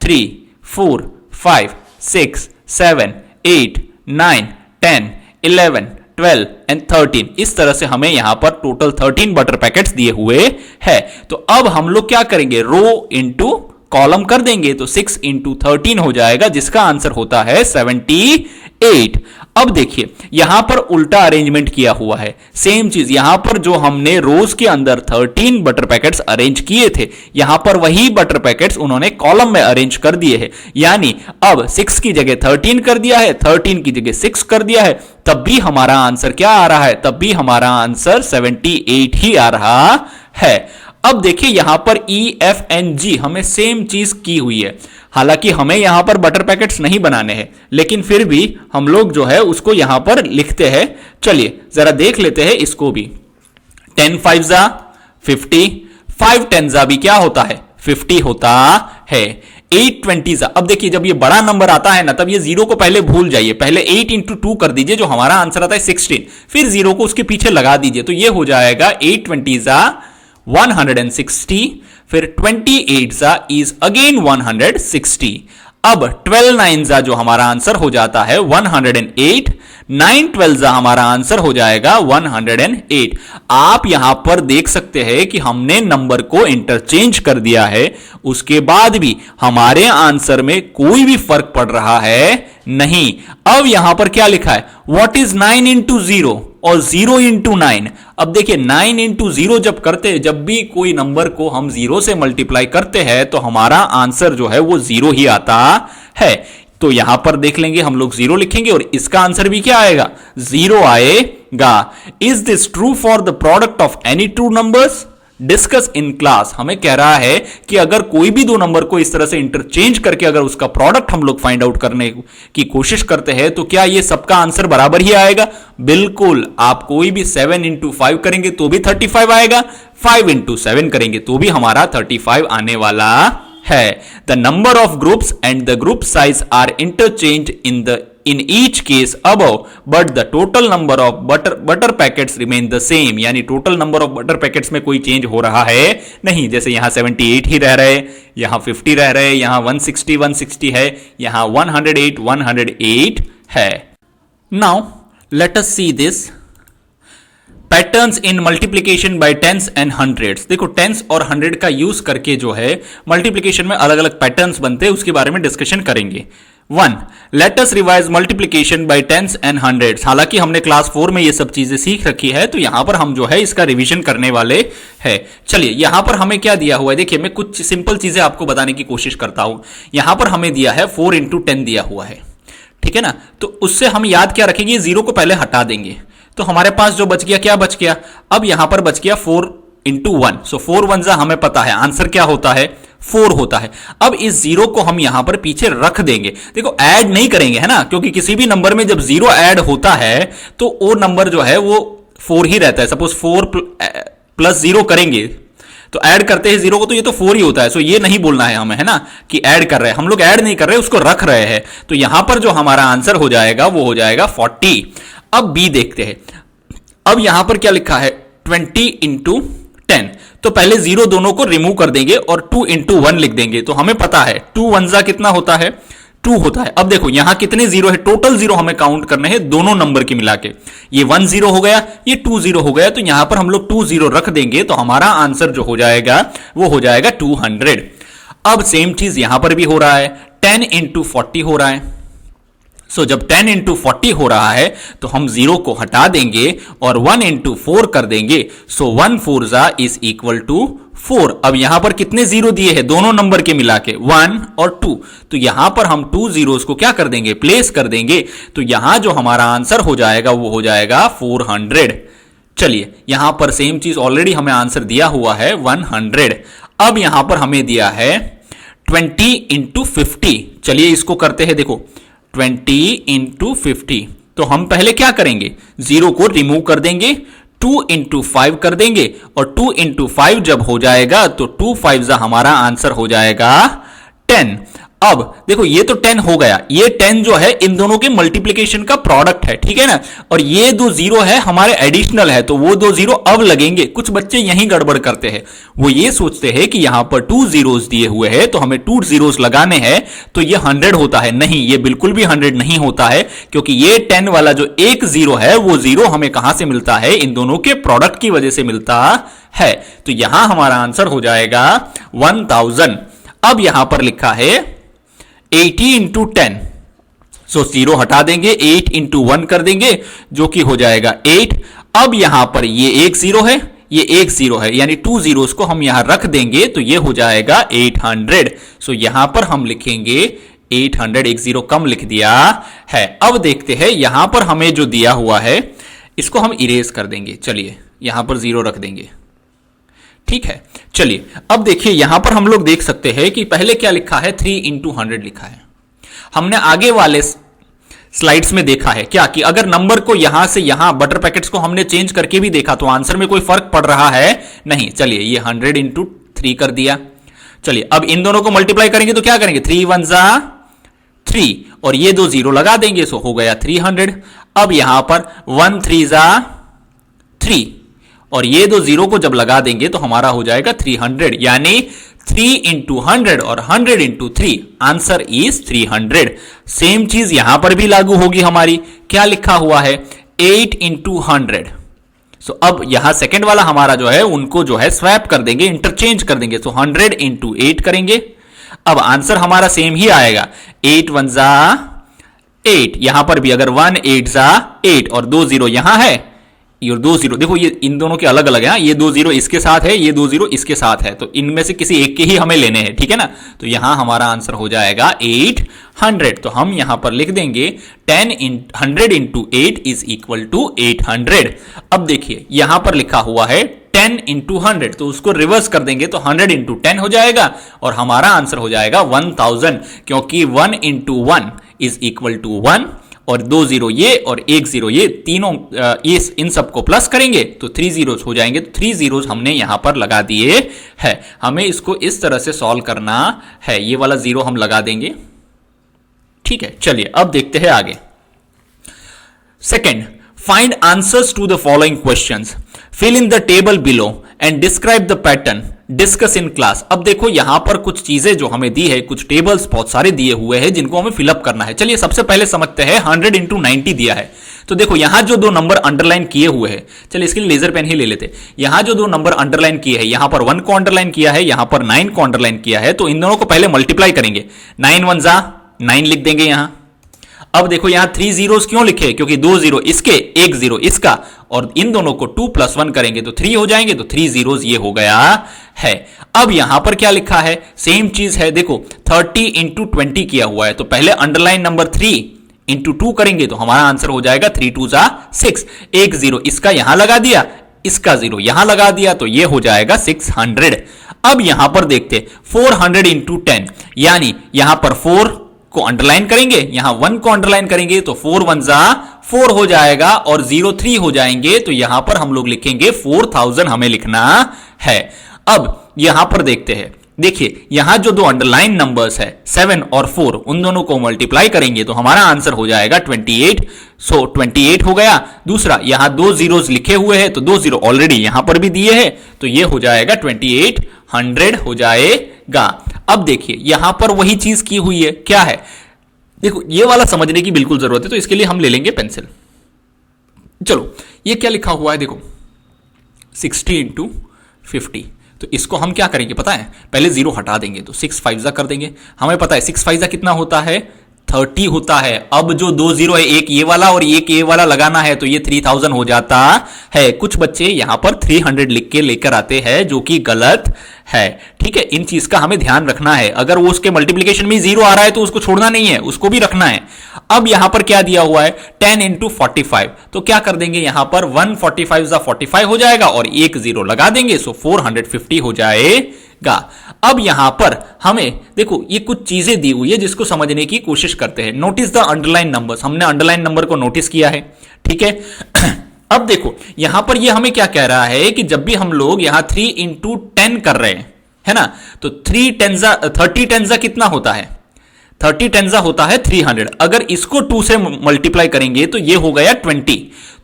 3 4 5, 6, 7, 8, 9, 10, 11, 12 एंड 13। इस तरह से हमें यहां पर टोटल 13 बटर पैकेट्स दिए हुए है। तो अब हम लोग क्या करेंगे, रो इंटू कॉलम कर देंगे, तो 6 इंटू 13 हो जाएगा, जिसका आंसर होता है 78। अब देखिए यहां पर उल्टा अरेंजमेंट किया हुआ है, सेम चीज यहां पर जो हमने रोज के अंदर 13 बटर पैकेट्स अरेंज किए थे, यहां पर वही बटर पैकेट्स उन्होंने कॉलम में अरेंज कर दिए हैं। यानी अब 6 की जगह 13 कर दिया है, 13 की जगह 6 कर दिया है, तब भी हमारा आंसर क्या आ रहा है, तब भी हमारा आंसर 78 ही आ रहा है। अब देखिए यहां पर E, F, N, G हमें सेम चीज की हुई है। हालांकि हमें यहां पर बटर पैकेट्स नहीं बनाने हैं, लेकिन फिर भी हम लोग जो है उसको यहां पर लिखते हैं। चलिए जरा देख लेते हैं इसको भी। 10 5 जा 50, 5 10 जा भी क्या होता है, 50 होता है। 8 20 जा, अब देखिए जब ये बड़ा नंबर आता है ना, तब ये जीरो को पहले भूल जाइए, पहले 8 इंटू 2 कर दीजिए, जो हमारा आंसर आता है 16, फिर जीरो को उसके पीछे लगा दीजिए, तो ये हो जाएगा 8 20 जा 160, फिर 28 जा इज अगेन 160। अब 12 9 जा जो हमारा आंसर हो जाता है 108, 9 12 जा हमारा आंसर हो जाएगा 108। आप यहां पर देख सकते हैं कि हमने नंबर को इंटरचेंज कर दिया है, उसके बाद भी हमारे आंसर में कोई भी फर्क पड़ रहा है नहीं। अब यहां पर क्या लिखा है, व्हाट इज 9 इंटू 0 और 0 इंटू 9। अब देखिए 9 इंटू 0 जब करते हैं, जब भी कोई नंबर को हम 0 से मल्टीप्लाई करते हैं तो हमारा आंसर जो है वो 0 ही आता है। तो यहां पर देख लेंगे हम लोग 0 लिखेंगे और इसका आंसर भी क्या आएगा, 0 आएगा। Is this true for the product of any two numbers, discuss in class. हमें कह रहा है कि अगर कोई भी दो नंबर को इस तरह से इंटरचेंज करके अगर उसका प्रोडक्ट हम लोग फाइंड आउट करने की कोशिश करते हैं तो क्या ये सबका आंसर बराबर ही आएगा? बिल्कुल। आप कोई भी 7 इंटू 5 करेंगे तो भी 35 आएगा, 5 इंटू 7 करेंगे तो भी हमारा 35 आने वाला है। The number of groups and the group size are interchange in each case above, but the total number of butter packets remain the same। यानी total number of butter packets में कोई चेंज हो रहा है नहीं। जैसे यहां 78 ही रह रहे, यहां 50 रह रहे, यहां 160 है, यहां 108 है। Now let us see this patterns in multiplication by tens and hundreds. देखो टेंस और 100 का यूज करके जो है मल्टीप्लीकेशन में अलग अलग पैटर्न्स बनते हैं, उसके बारे में डिस्कशन करेंगे। 1. Let us revise multiplication by tens and hundreds. हालांकि हमने क्लास 4 में ये सब चीजें सीख रखी है, तो यहां पर हम जो है इसका रिवीजन करने वाले हैं। चलिए यहां पर हमें क्या दिया हुआ है, देखिए मैं कुछ सिंपल चीजें आपको बताने की कोशिश करता हूं। यहां पर हमें दिया है 4 इंटू 10 दिया हुआ है, ठीक है ना। तो उससे हम याद क्या रखेंगे, 0 को पहले हटा देंगे, तो हमारे पास जो बच गया, क्या बच गया, अब यहां पर बच गया 4 इंटू 1। सो 4 1 जा हमें पता है आंसर क्या होता है, 4 होता है। अब इस 0 को हम यहां पर पीछे रख देंगे। देखो ऐड नहीं करेंगे, है ना, क्योंकि किसी भी नंबर में जब 0 ऐड होता है तो वो नंबर जो है वो 4 ही रहता है। सपोज 4 प्लस 0 करेंगे तो ऐड करते हैं 0 को, तो ये तो 4 ही होता है। सो ये नहीं बोलना है हमें, है ना, कि ऐड कर रहे हैं, हम लोग ऐड नहीं कर रहे, उसको रख रहे हैं। तो यहां पर जो हमारा आंसर हो जाएगा वो हो जाएगा 40। अब बी देखते हैं। अब यहां पर क्या लिखा है, 20 इंटू 10। तो पहले 0 दोनों को रिमूव कर देंगे और 2 इंटू 1 लिख देंगे। तो हमें पता है 2 1 जा कितना होता है, 2 होता है। अब देखो यहां कितने 0 है, टोटल 0 हमें काउंट करने हैं दोनों नंबर के मिला के। ये 1 0 हो गया, ये 2 0 हो गया, तो यहां पर हम लोग 2 0 रख देंगे, तो हमारा आंसर जो हो जाएगा वो हो जाएगा 200। अब सेम चीज यहां पर भी हो रहा है, 10 इंटू 40 हो रहा है। सो जब 10 इंटू 40 हो रहा है तो हम 0 को हटा देंगे और 1 इंटू 4 कर देंगे। सो 1 4 जा इज इक्वल टू 4। अब यहां पर कितने 0 दिए हैं, दोनों नंबर के मिला के 1 और 2। तो यहां पर हम 2 zeros को क्या कर देंगे, प्लेस कर देंगे। तो यहां जो हमारा आंसर हो जाएगा वो हो जाएगा 400। चलिए यहां पर सेम चीज ऑलरेडी हमें आंसर दिया हुआ है 100। अब यहां पर हमें दिया है 20 इंटू 50। चलिए इसको करते हैं। देखो 20 इंटू 50, तो हम पहले क्या करेंगे, 0 को रिमूव कर देंगे, 2 इंटू 5 कर देंगे, और 2 इंटू 5 जब हो जाएगा तो 2 5 हमारा आंसर हो जाएगा 10। अब देखो ये तो 10 हो गया, ये 10 जो है इन दोनों के मल्टीप्लीकेशन का प्रोडक्ट है, ठीक है ना, और ये दो जीरो है हमारे एडिशनल है, तो वो दो जीरो अब लगेंगे। कुछ बच्चे यहीं गड़बड़ करते हैं, वो ये सोचते हैं कि यहां पर 2 जीरोस दिए हुए हैं तो हमें 2 जीरोस लगाने हैं तो ये 100 होता है। नहीं, ये बिल्कुल भी 100 नहीं होता है, क्योंकि ये 10 वाला जो एक जीरो है वो जीरो हमें कहां से मिलता है, इन दोनों के प्रोडक्ट की वजह से मिलता है। तो यहां हमारा आंसर हो जाएगा 1000। अब यहां पर लिखा है 80 इंटू 10, सो जीरो हटा देंगे, 8 इंटू 1 कर देंगे जो कि हो जाएगा 8। अब यहां पर ये एक जीरो है, ये एक जीरो है, यानी 2 जीरोस को हम यहां रख देंगे तो ये हो जाएगा 800। सो यहां पर हम लिखेंगे 800, एक जीरो कम लिख दिया है। अब देखते हैं यहां पर हमें जो दिया हुआ है इसको हम इरेज कर देंगे। चलिए यहां पर जीरो रख देंगे, ठीक है। चलिए अब देखिए यहां पर हम लोग देख सकते हैं कि पहले क्या लिखा है, 3 इंटू 100 लिखा है। हमने आगे वाले स्लाइड्स में देखा है क्या कि अगर नंबर को यहां से यहां बटर पैकेट्स को हमने चेंज करके भी देखा तो आंसर में कोई फर्क पड़ रहा है नहीं। चलिए ये 100 इंटू 3 कर दिया। चलिए अब इन दोनों को मल्टीप्लाई करेंगे तो क्या करेंगे, 3 1 जा 3 और ये दो जीरो लगा देंगे, सो हो गया 300। अब यहां पर 1 3 जा 3 और ये दो जीरो को जब लगा देंगे तो हमारा हो जाएगा 300, यानी 3 इंटू 100 और 100 इंटू 3, आंसर इज 300। सेम चीज यहां पर भी लागू होगी हमारी। क्या लिखा हुआ है, 8 इंटू 100। सो अब यहां सेकेंड वाला हमारा जो है उनको जो है स्वैप कर देंगे, इंटरचेंज कर देंगे, सो 100 इंटू 8 करेंगे। अब आंसर हमारा सेम ही आएगा, 8 1 जा 8। यहां पर भी अगर 1 8 जा 8 और 2 जीरो यहां है, ये 2 जीरो देखो ये इन दोनों के अलग अलग है, ये 2 जीरो इसके साथ है, ये 2 जीरो इसके साथ है, तो इनमें से किसी एक के ही हमें लेने हैं, ठीक है ना। तो यहां हमारा आंसर हो जाएगा 800। तो हम यहां पर लिख देंगे 100 इंटू 8 इज इक्वल टू 800। अब देखिए यहां पर लिखा हुआ है 10 इंटू 100, तो उसको रिवर्स कर देंगे तो 100 इंटू 10 हो जाएगा और हमारा आंसर हो जाएगा 1000, क्योंकि 1 इंटू 1 इज इक्वल टू 1 और 2 जीरो ये और 1 जीरो ये तीनों इन सबको प्लस करेंगे तो 3 जीरोस हो जाएंगे। तो 3 जीरोस हमने यहां पर लगा दिए है। हमें इसको इस तरह से सॉल्व करना है, ये वाला जीरो हम लगा देंगे, ठीक है। चलिए अब देखते हैं आगे। Second, find answers to the following questions, fill in the table below and describe the pattern, discuss in class. अब देखो यहां पर कुछ चीजें जो हमें दी है, कुछ टेबल्स बहुत सारे दिए हुए हैं जिनको हमें फिलअप करना है। चलिए सबसे पहले समझते हैं, 100 इंटू 90 दिया है, तो देखो यहां जो दो नंबर अंडरलाइन किए हुए हैं, चलिए इसके लिए लेजर पेन ही ले लेते। यहां जो दो नंबर अंडरलाइन किए हैं, यहां पर 1 को अंडरलाइन किया है, यहां पर 9 को अंडरलाइन किया है, तो इन दोनों को पहले मल्टीप्लाई करेंगे। 9 1 जा 9 लिख देंगे यहां। अब देखो यहां 3 जीरोस क्यों लिखे, क्योंकि 2 जीरो इसके 1 जीरो इसका, और इन दोनों को 2 + 1 करेंगे तो 3 हो जाएंगे, तो 3 जीरोस ये हो गया है। अब यहां पर क्या लिखा है, सेम चीज है, देखो 30 इंटू 20 किया हुआ है, तो पहले अंडरलाइन नंबर 3 इंटू 2 करेंगे तो हमारा आंसर हो जाएगा 3 2 जा 6। 1 जीरो इसका यहां लगा दिया, इसका जीरो यहां लगा दिया, तो ये हो जाएगा 600। अब यहां पर देखते 400 इंटू 10, यानी यहां पर 4 को अंडरलाइन करेंगे, यहां 1 को अंडरलाइन करेंगे तो 4 1 जा 4 हो जाएगा और 0 3 हो जाएंगे, तो यहां पर हम लोग लिखेंगे 4000 हमें लिखना है। अब यहां पर देखते हैं, देखिए यहां जो दो अंडरलाइन नंबर्स है 7 और 4, उन दोनों को मल्टीप्लाई करेंगे तो हमारा आंसर हो जाएगा 28। सो 28 हो गया। दूसरा यहां 2 जीरोस लिखे हुए हैं, तो 2 जीरो ऑलरेडी यहां पर भी दिए हैं, तो ये हो जाएगा 2800 हो जाएगा। अब देखिए यहां पर वही चीज की हुई है, क्या है, देखो ये वाला समझने की बिल्कुल जरूरत है, तो इसके लिए हम ले लेंगे पेंसिल। चलो ये क्या लिखा हुआ है, देखो 60 इंटू 50, तो इसको हम क्या करेंगे पता है, पहले जीरो हटा देंगे तो 6 5 जा कर देंगे। हमें पता है 6 5 जा कितना होता है, 30 होता है। अब जो 2 जीरो है, एक ये वाला और एक ये वाला लगाना है, तो ये 3000 हो जाता है। कुछ बच्चे यहां पर 300 लिख के लेकर आते हैं, जो कि गलत है, ठीक है। इन चीज का हमें ध्यान रखना है, अगर वो उसके मल्टीप्लीकेशन में जीरो आ रहा है तो उसको छोड़ना नहीं है, उसको भी रखना है। अब यहां पर क्या दिया हुआ है, 10 इंटू 45, तो क्या कर देंगे यहां पर 145 जा 45 हो जाएगा और एक जीरो लगा देंगे, सो 450 हो जाएगा। अब यहां पर हमें देखो ये कुछ चीजें दी हुई है जिसको समझने की कोशिश करते हैं। नोटिस द अंडरलाइन नंबर्स, हमने अंडरलाइन नंबर को नोटिस किया है, ठीक है। अब देखो यहां पर ये हमें क्या कह रहा है कि जब भी हम लोग यहां 3 इंटू 10 कर रहे हैं, है ना, तो 30 10 जा कितना होता है, 30 टेंजा होता है 300। अगर इसको 2 से मल्टीप्लाई करेंगे तो ये हो गया 20।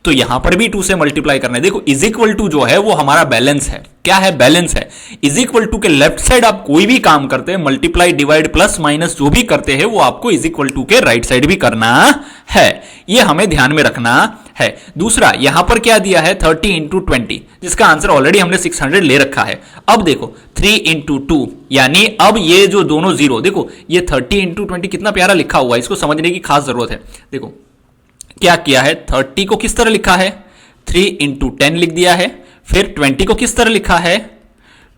तो यहां पर भी 2 से मल्टीप्लाई करना है। देखो इज इक्वल टू जो है वो हमारा बैलेंस है। क्या है? बैलेंस है। इज इक्वल टू के लेफ्ट साइड आप कोई भी काम करते हैं, मल्टीप्लाई, डिवाइड, प्लस, माइनस जो भी करते हैं वो आपको इज इक्वल टू के राइट साइड भी करना है। ये हमें ध्यान में रखना है। दूसरा यहां पर क्या दिया है? 30 इंटू 20, जिसका आंसर ऑलरेडी हमने 600 ले रखा है। अब देखो 3 इंटू 2, यानी अब ये जो दोनों जीरो, देखो ये 30 इंटू 20 कितना प्यारा लिखा हुआ है, इसको समझने की खास जरूरत है। देखो क्या किया है? 30 को किस तरह लिखा है? 3 इंटू 10 लिख दिया है। फिर 20 को किस तरह लिखा है?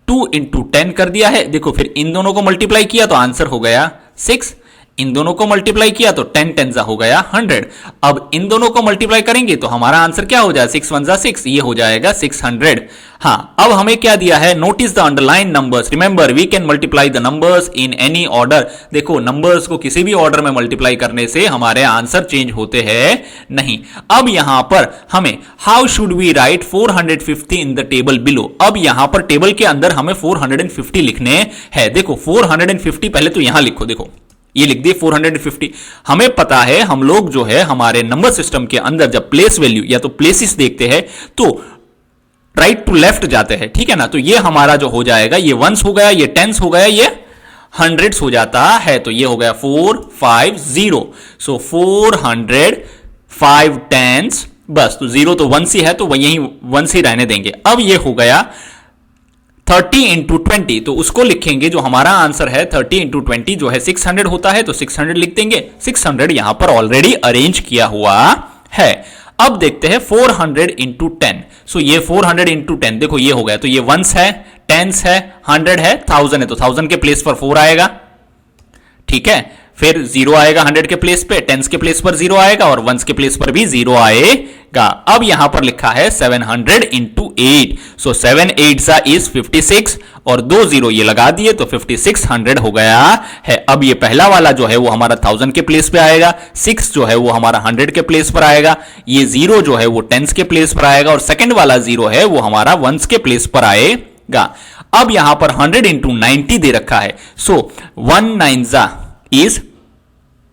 2 इंटू 10 कर दिया है। देखो फिर इन दोनों को मल्टीप्लाई किया तो आंसर हो गया 6। इन दोनों को मल्टीप्लाई किया तो 10 टेंजा हो गया 100। अब इन दोनों को मल्टीप्लाई करेंगे तो हमारा आंसर क्या हो जाएगा? 6 1 जा 6, ये हो जाएगा 600। हाँ, अब हमें क्या दिया है? Notice the underline numbers, remember we can multiply the numbers in any order. देखो नंबर्स को किसी भी ऑर्डर में मल्टीप्लाई करने से हमारे आंसर चेंज होते हैं नहीं। अब यहां पर हमें how should we write 450 in the table below. अब यहां पर टेबल के अंदर हमें 450 लिखने हैं। देखो 450 पहले तो यहां लिखो, देखो ये लिख दिए 450। हमें पता है हम लोग जो है हमारे नंबर सिस्टम के अंदर जब प्लेस वैल्यू या तो प्लेसेस देखते हैं तो राइट टू लेफ्ट जाते हैं, ठीक है ना। तो ये हमारा जो हो जाएगा, ये वंस हो गया, ये टेंस हो गया, ये हंड्रेड्स हो जाता है। तो ये हो गया 450। सो 400 5 टेंस, बस। तो जीरो तो वंस ही है तो यही वंस ही रहने देंगे। अब ये हो गया 30 इंटू 20, तो उसको लिखेंगे जो हमारा आंसर है 30 इंटू 20 जो है 600 होता है, तो 600 लिख देंगे। 600 यहां पर ऑलरेडी अरेंज किया हुआ है। अब देखते हैं 400 इंटू 10। सो ये 400 इंटू 10, देखो ये हो गया, तो ये वंस है, टेंस है, 100 है, 1000 है, तो 1000 के प्लेस पर 4 आएगा, ठीक है। फिर 0 आएगा 100 के प्लेस पे, टेंस के प्लेस पर 0 आएगा और वंस के प्लेस पर भी 0 आएगा। अब यहां पर लिखा है 700 इंटू 8। सो 7 8 सा इज 56 और 2 0 ये लगा दिए तो 5600 हो गया है। अब ये पहला वाला जो है वो हमारा 1000 के प्लेस पे आएगा, 6 जो है वो हमारा 100 के प्लेस पर आएगा, ये 0 जो है वो टेंस के प्लेस पर आएगा और सेकंड वाला 0 है वो हमारा वंस के प्लेस पर आएगा। अब यहां पर 100 इंटू 90 दे रखा है। सो 1 9 जा इज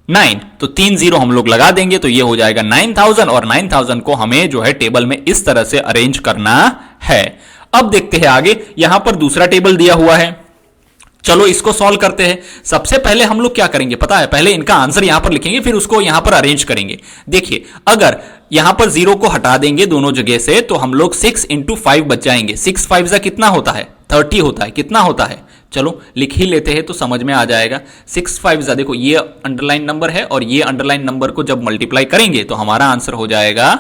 9, तो 3 0 हम लोग लगा देंगे तो ये हो जाएगा 9000 और 9000 को हमें जो है टेबल में इस तरह से अरेंज करना है। अब देखते हैं आगे, यहां पर दूसरा टेबल दिया हुआ है, चलो इसको सॉल्व करते हैं। सबसे पहले हम लोग क्या करेंगे पता है? पहले इनका आंसर यहां पर लिखेंगे, फिर उसको यहां पर अरेंज करेंगे। देखिए अगर यहां पर 0 को हटा देंगे दोनों जगह से तो हम लोग 6 इंटू 5 बच जाएंगे। 6 5 जा कितना होता है? 30 होता है। कितना होता है? चलो लिख ही लेते हैं तो समझ में आ जाएगा। 6 5 जा, देखो ये अंडरलाइन नंबर है और ये अंडरलाइन नंबर को जब मल्टीप्लाई करेंगे तो हमारा आंसर हो जाएगा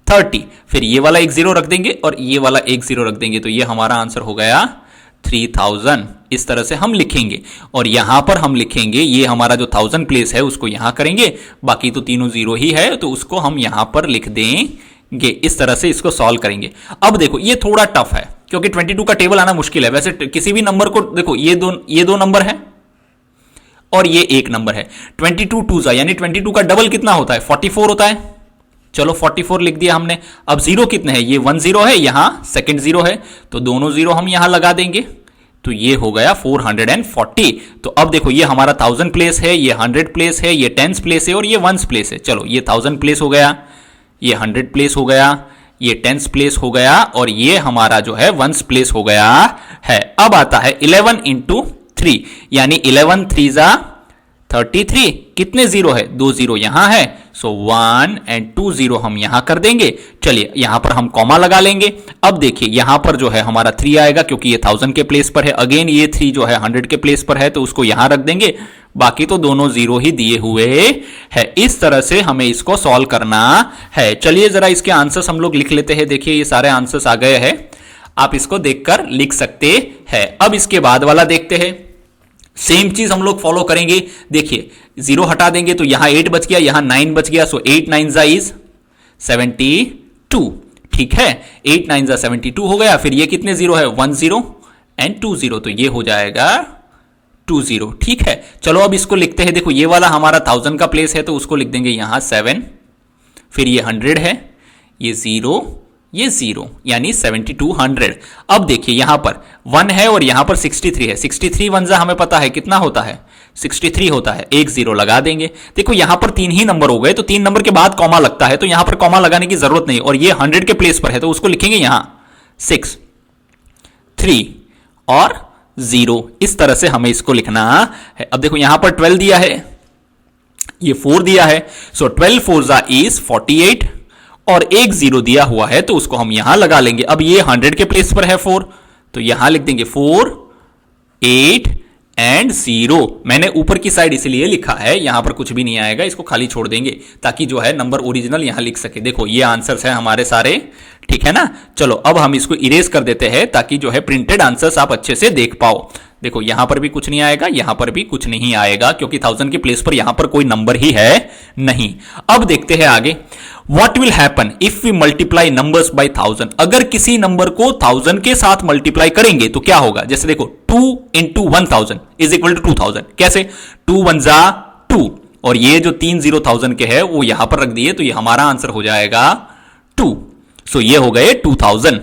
30। फिर ये वाला एक 0 रख देंगे और ये वाला एक 0 रख देंगे तो ये हमारा आंसर हो गया 3000। इस तरह से हम लिखेंगे और यहां पर हम लिखेंगे, ये हमारा जो 1000 प्लेस है उसको यहां करेंगे, बाकी तो तीनों 0 ही है तो उसको हम यहां पर लिख देंगे। इस तरह से इसको सॉल्व करेंगे। अब देखो ये थोड़ा टफ है क्योंकि 22 का टेबल आना मुश्किल है। वैसे किसी भी नंबर को देखो, ये दो नंबर है और ये एक नंबर है। 22 2 जा यानी 22 का डबल कितना होता है? 44 होता है। चलो 44 लिख दिया हमने। अब 0 कितने हैं? ये 1 0 है, यहां सेकंड 0 है, तो दोनों 0 हम यहां लगा देंगे तो ये हो गया 440। तो अब देखो ये हमारा 1000 प्लेस है, ये 100 प्लेस है, ये 10 प्लेस है और ये 1 प्लेस है। चलो ये 1000 प्लेस हो गया, ये 100 प्लेस हो गया, ये 10 प्लेस हो गया और ये हमारा जो है 1 प्लेस हो गया है। अब आता है 11 इंटू 3 यानी 11 3 जा 33। कितने 0 है? 2 0 यहां है, सो 1 एंड 2 0 हम यहां कर देंगे। चलिए यहां पर हम कॉमा लगा लेंगे। अब देखिए यहां पर जो है हमारा 3 आएगा क्योंकि ये 1000 के प्लेस पर है। अगेन ये 3 जो है 100 के प्लेस पर है तो उसको यहां रख देंगे, बाकी तो दोनों 0 ही दिए हुए है। इस तरह से हमें इसको सॉल्व करना है। चलिए जरा इसके आंसर्स हम लोग लिख लेते हैं। देखिए ये सारे आंसर्स आ गए हैं, आप इसको देखकर लिख सकते हैं। अब इसके बाद वाला देखते हैं। सेम चीज हम लोग फॉलो करेंगे। देखिए 0 हटा देंगे तो यहां 8 बच गया, यहां 9 बच गया, सो 8 9 जा इज 72। ठीक है, 8 9 जा 72 हो गया। फिर ये कितने 0 है? 1 0 एंड 2 0, तो ये हो जाएगा 2 0। ठीक है, चलो अब इसको लिखते हैं। देखो ये वाला हमारा 1000 का प्लेस है तो उसको लिख देंगे यहां 7, फिर ये 100 है, ये 0, ये 0 यानी 7200। अब देखिए यहां पर 1 है और यहां पर 63 है। 63 वंजा हमें पता है कितना होता है, 63 होता है। एक 0 लगा देंगे। देखो यहां पर 3 ही नंबर हो गए, तो 3 नंबर के बाद कॉमा लगता है, तो यहां पर कॉमा लगाने की जरूरत नहीं, और ये 100 के प्लेस पर है तो उसको लिखेंगे यहां 6 3 और 0। इस तरह से हमें इसको लिखना है। अब देखो यहां पर 12 दिया है, ये 4 दिया है, सो 12 4 इज 48, और एक 0 दिया हुआ है तो उसको हम यहां लगा लेंगे। अब ये 100 के प्लेस पर है 4, तो यहां लिख देंगे 4 8 एंड 0। मैंने ऊपर की साइड इसलिए लिखा है, यहां पर कुछ भी नहीं आएगा, इसको खाली छोड़ देंगे ताकि जो है नंबर ओरिजिनल यहां लिख सके। देखो ये आंसर्स है हमारे सारे, ठीक है ना। चलो अब हम इसको इरेज कर देते हैं ताकि जो है प्रिंटेड आंसर्स आप अच्छे से देख पाओ। देखो यहां पर भी कुछ नहीं आएगा, यहां पर भी कुछ नहीं आएगा, क्योंकि 1000 के प्लेस पर यहां पर कोई नंबर ही है नहीं। अब देखते हैं आगे, what will happen if we multiply numbers by 1000। अगर किसी नंबर को 1000 के साथ मल्टीप्लाई करेंगे तो क्या होगा। जैसे देखो 2 into 1000 इज इक्वल टू 2000। कैसे, 2 1 जा 2, और ये जो 3 0 1000 के है वो यहां पर रख दिए, तो ये हमारा आंसर हो जाएगा 2। सो ये हो गए 2000।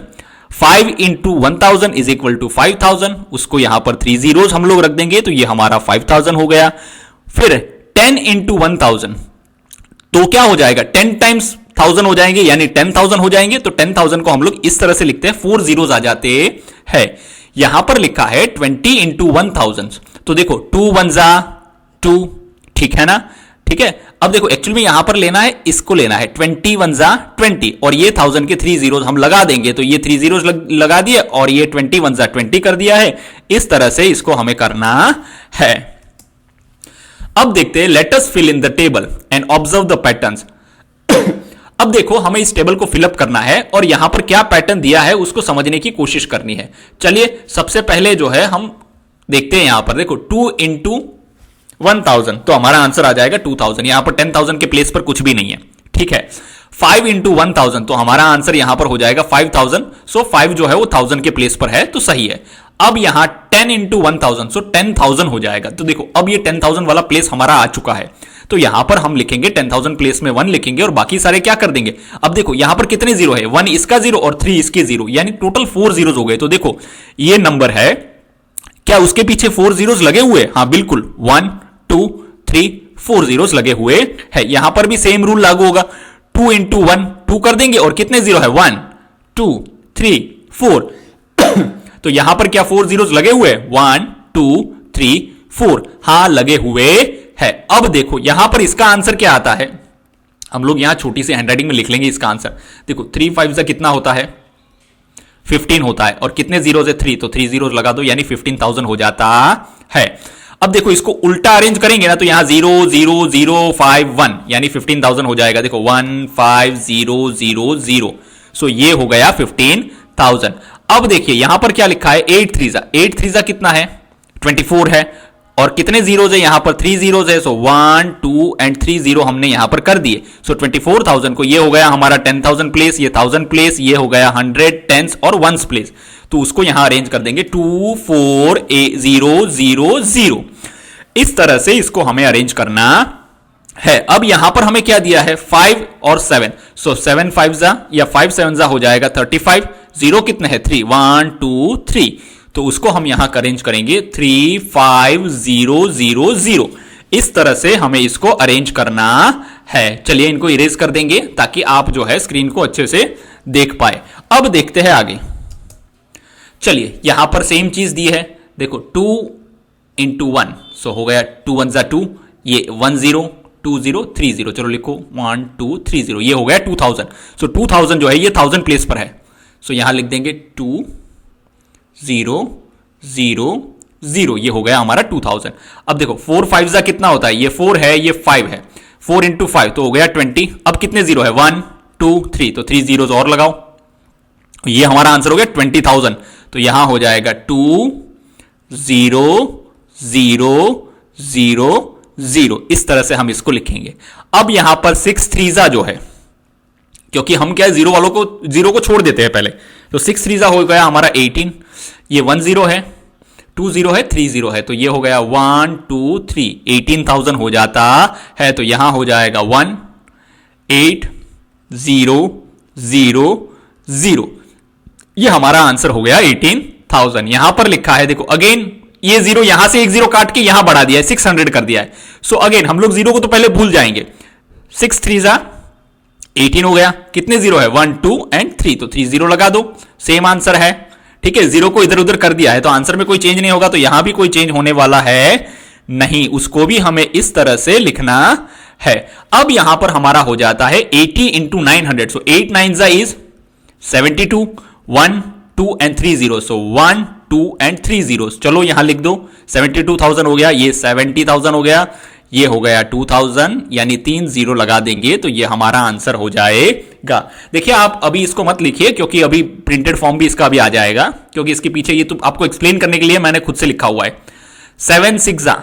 5 into 1000 इज इक्वल टू 5000, उसको यहां पर 3 zeros हम लोग रख देंगे, तो ये हमारा 5000 हो गया। फिर 10 into 1000 तो क्या हो जाएगा, 10 times 1000 हो जाएंगे, यानी 10,000 हो जाएंगे। तो 10,000 को हम लोग इस तरह से लिखते हैं, 4 zeros आ जाते हैं। यहां पर लिखा है 20 into 1000, तो देखो 2 1 जा 2, ठीक है ना, ठीक है। अब देखो एक्चुअली में यहां पर लेना है, इसको लेना है 20 1 जा 20, और ये 1000 के 3 zeros हम लगा देंगे, तो ये 3 zeros लगा दिए, और ये 20 1 जा 20 कर दिया है। इस तरह से इसको हमें करना है। अब देखते हैं, let us fill in the table and observe the patterns. अब देखो हमें इस टेबल को फिलअप करना है और यहां पर क्या पैटर्न दिया है उसको समझने की कोशिश करनी है। चलिए सबसे पहले जो है हम देखते हैं, यहां पर देखो 2 into 1000, तो हमारा आंसर आ जाएगा 2000। यहां पर 10,000 के प्लेस पर कुछ भी नहीं है, ठीक है। 5 into 1000, तो हमारा आंसर यहां पर हो जाएगा 5000। सो 5 जो है वो 1000 के प्लेस पर है, तो सही है। अब यहां 10 into 1000, सो 10,000 हो जाएगा। तो देखो अब ये 10,000 वाला प्लेस हमारा आ चुका है, तो यहां पर हम लिखेंगे 10,000 प्लेस में 1 लिखेंगे, और बाकी सारे क्या कर देंगे। अब देखो यहां पर कितने जीरो है, 1 इसका 0 और 3 इसके 0, यानी टोटल 4 zeros हो गए। तो देखो ये नंबर है, क्या उसके पीछे 4 zeros लगे हुए, हाँ बिल्कुल, 1 2 3 4 zeros लगे हुए है। यहां पर भी सेम रूल लागू होगा, 2 into 1 2 कर देंगे, और कितने जीरो है, 1 2 3 4 तो यहां पर क्या 4 zeros लगे हुए, 1 2 3 4, हां लगे हुए है। अब देखो यहां पर इसका आंसर क्या आता है, हम लोग यहां छोटी सी हैंडराइटिंग में लिख लेंगे इसका आंसर। देखो 3 5 से कितना होता है, 15 होता है, और कितने जीरो है 3, तो 3 zeros लगा दो, यानी 15,000 हो जाता है। अब देखो इसको उल्टा अरेंज करेंगे ना, तो यहां 0 0 0 5 1, यानी 15,000 हो जाएगा। देखो 1 5 0 0 0, सो ये हो गया 15,000। अब देखिए यहां पर क्या लिखा है, 8 3 जा कितना है, 24 है, और कितने जीरोज है, यहां पर 3 zeros है, सो 1 2 एंड 3 0 हमने यहां पर कर दिए। सो 24,000 को ये हो गया हमारा 10,000 प्लेस, ये 1000 प्लेस, ये हो गया 100 10s और 1s प्लेस, तो उसको यहां अरेंज कर देंगे 2 4 0 0 0। इस तरह से इसको हमें अरेंज करना है। अब यहां पर हमें क्या दिया है, 5 और 7, सो 7 5 जा या 5 7 जा हो जाएगा 35, जीरो कितने हैं 3, 1 2 3, तो उसको हम यहां अरेंज करेंगे 3 5 0 0 0। इस तरह से हमें इसको अरेंज करना है। चलिए इनको इरेज कर देंगे ताकि आप जो है स्क्रीन को अच्छे से देख पाए। अब देखते हैं आगे। चलिए यहां पर सेम चीज दी है, देखो 2 into 1, सो हो गया 2 1 जा 2, ये 1 0 2 0 3 0, चलो लिखो 1 2 3 0, ये हो गया 2000। सो 2000 जो है ये 1000 प्लेस पर है, सो यहां लिख देंगे 2 0 0 0, ये हो गया हमारा 2000। अब देखो 4 5 जा कितना होता है, ये 4 है ये 5 है, 4 into 5 तो हो गया 20। अब कितने जीरो है, 1 2 3, तो 3 zeros और लगाओ, ये हमारा आंसर हो गया 20,000। तो यहां हो जाएगा 2 0 0 0 0, इस तरह से हम इसको लिखेंगे। अब यहां पर 6 3 जा जो है, क्योंकि हम क्या जीरो वालों को जीरो को छोड़ देते हैं पहले, तो 6 3 जा हो गया हमारा 18, ये 1 0 है 2 0 है 3 0 है, तो ये हो गया 1 2 3, 18,000 हो जाता है। तो यहां हो जाएगा 1 8 0 0 0। ये हमारा आंसर हो गया 18,000। यहां पर लिखा है देखो अगेन, ये 0 यहां से एक 0 काट के यहां बढ़ा दिया है, 600 कर दिया है। सो अगेन हम लोग 0 को तो पहले भूल जाएंगे। 6 3 जा 18 हो गया। कितने 0 है? 1 2 एंड 3, तो 3 0 लगा दो, सेम आंसर है। ठीक है, 0 को इधर उधर कर दिया है तो आंसर में कोई चेंज नहीं होगा, तो यहां भी कोई चेंज होने वाला है नहीं, उसको भी हमें इस तरह से लिखना है। अब यहां पर हमारा हो जाता है 80 into 900, so 8 9 is 72, 1 2 and 3 0, so 1 2 and 3 zeros। चलो यहां लिख दो, 72,000 हो गया, ये 70,000 हो गया, ये हो गया 2000, यानी 3 0 लगा देंगे तो ये हमारा आंसर हो जाएगा। देखिए आप अभी इसको मत लिखिए क्योंकि अभी प्रिंटेड फॉर्म भी इसका भी आ जाएगा, क्योंकि इसके पीछे ये तो आपको एक्सप्लेन करने के लिए मैंने खुद से लिखा हुआ है। 7 6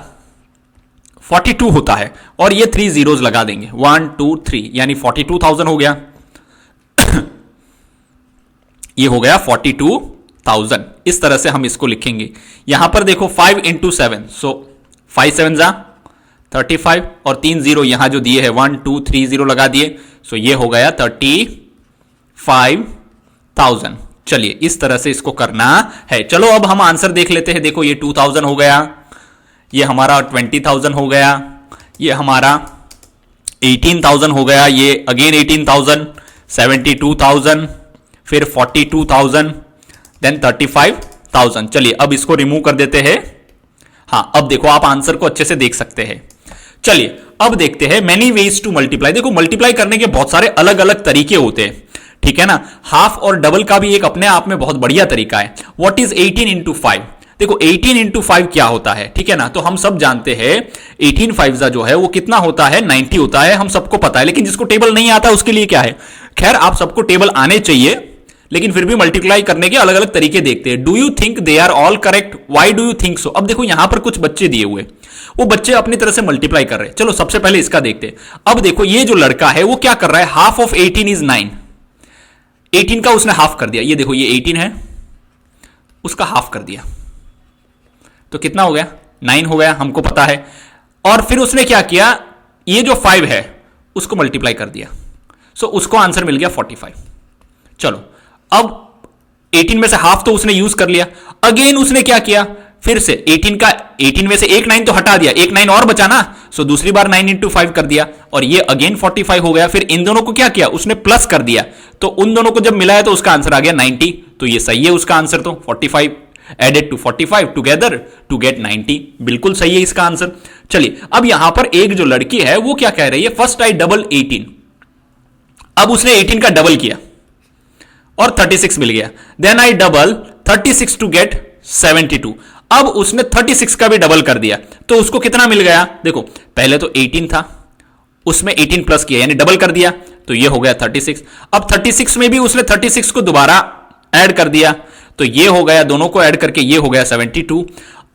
42 होता है और ये 3 zeros लगा देंगे, 1 2 3, यानी 42,000 हो गया। ये हो गया 42,000। इस तरह से हम इसको लिखेंगे। यहां पर देखो 5 इंटू 7, सो 5 7 35 और 3 0 यहां जो दिए है 1 2 3 0 लगा दिए, सो ये हो गया 35,000। चलिए इस तरह से इसको करना है। चलो अब हम आंसर देख लेते हैं। देखो ये 2000 हो गया, ये हमारा 20,000 हो गया, ये हमारा 18,000 हो गया, ये अगेन 18,000, 72,000, फिर 42,000, देन 35,000। चलिए अब इसको रिमूव कर देते हैं। हाँ अब देखो आप आंसर को अच्छे से देख सकते हैं। चलिए अब देखते हैं मेनी वेज टू मल्टीप्लाई। देखो मल्टीप्लाई करने के बहुत सारे अलग अलग तरीके होते हैं, ठीक है ना। हाफ और डबल का भी एक अपने आप में बहुत बढ़िया तरीका है। What is 18 into 5? देखो 18 इंटू 5 क्या होता है, ठीक है ना। तो हम सब जानते हैं 18 5 जो है वो कितना होता है, 90 होता है, हम सबको पता है। लेकिन जिसको टेबल नहीं आता उसके लिए क्या है, खैर आप सबको टेबल आने चाहिए, लेकिन फिर भी मल्टीप्लाई करने के अलग अलग तरीके देखते हैं। Do you think they are all correct? Why do you think so? अब देखो यहां पर कुछ बच्चे दिए हुए, वो बच्चे अपनी तरह से मल्टीप्लाई कर रहे हैं। चलो सबसे पहले इसका देखते हैं। अब देखो ये जो लड़का है वो क्या कर रहा है, हाफ ऑफ 18 इज 9। 18 का उसने हाफ कर दिया। ये देखो ये 18 है, उसका हाफ कर दिया तो कितना हो गया, 9 हो गया, हमको पता है। और फिर उसने क्या किया, ये जो 5 है उसको मल्टीप्लाई कर दिया, सो उसको आंसर मिल गया 45। चलो अब 18 में से हाफ तो उसने यूज कर लिया। अगेन उसने क्या किया, फिर से 18 में से एक 9 तो हटा दिया, एक 9 और बचा ना, सो दूसरी बार 9 इंटू 5 कर दिया और ये अगेन 45 हो गया। फिर इन दोनों को क्या किया, उसने प्लस कर दिया, तो उन दोनों को जब मिलाया तो उसका आंसर आ गया 90। तो ये सही है उसका आंसर, तो 45 added to 45 together to get 90, बिल्कुल सही है इसका आंसर। चलिए अब यहां पर एक जो लड़की है वो क्या कह रही है, फर्स्ट आई डबल 18। अब उसने 18 का डबल किया और 36 मिल गया। Then I double 36 to get 72। अब उसने 36 का भी डबल कर दिया तो उसको कितना मिल गया, देखो पहले तो 18 था, उसमें 18 प्लस किया यानी डबल कर दिया, तो ये हो गया 36। अब 36 में भी उसने 36 को दोबारा ऐड कर दिया, तो ये हो गया, दोनों को ऐड करके ये हो गया 72।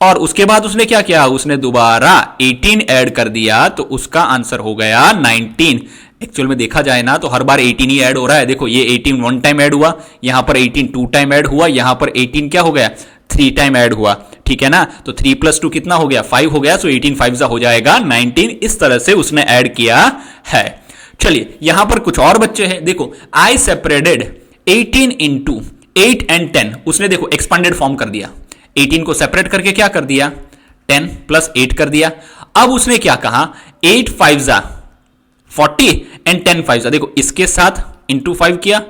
और उसके बाद उसने क्या किया, उसने दोबारा 18 ऐड कर दिया तो उसका आंसर हो गया 19। एक्चुअल में देखा जाए ना तो हर बार 18 ही ऐड हो रहा है। देखो ये 18 वन टाइम ऐड हुआ, यहां पर 18 टू टाइम ऐड हुआ, यहां पर 18 क्या हो गया, 3 टाइम ऐड हुआ, ठीक है ना। तो 3 + 2 कितना हो गया, 5 हो गया, सो 18 5 हो जाएगा 19। इस तरह से उसने ऐड किया है। चलिए यहां पर कुछ और बच्चे हैं, देखो आई सेपरेटेड 18 इंटू 8 एंड 10। उसने देखो एक्सपांडेड फॉर्म कर दिया, 18 को सेपरेट करके क्या कर दिया, 10 + 8 कर दिया। अब उसने क्या कहा, 8 5 40 एंड 10 5 देखो इसके साथ इंटू 5 किया,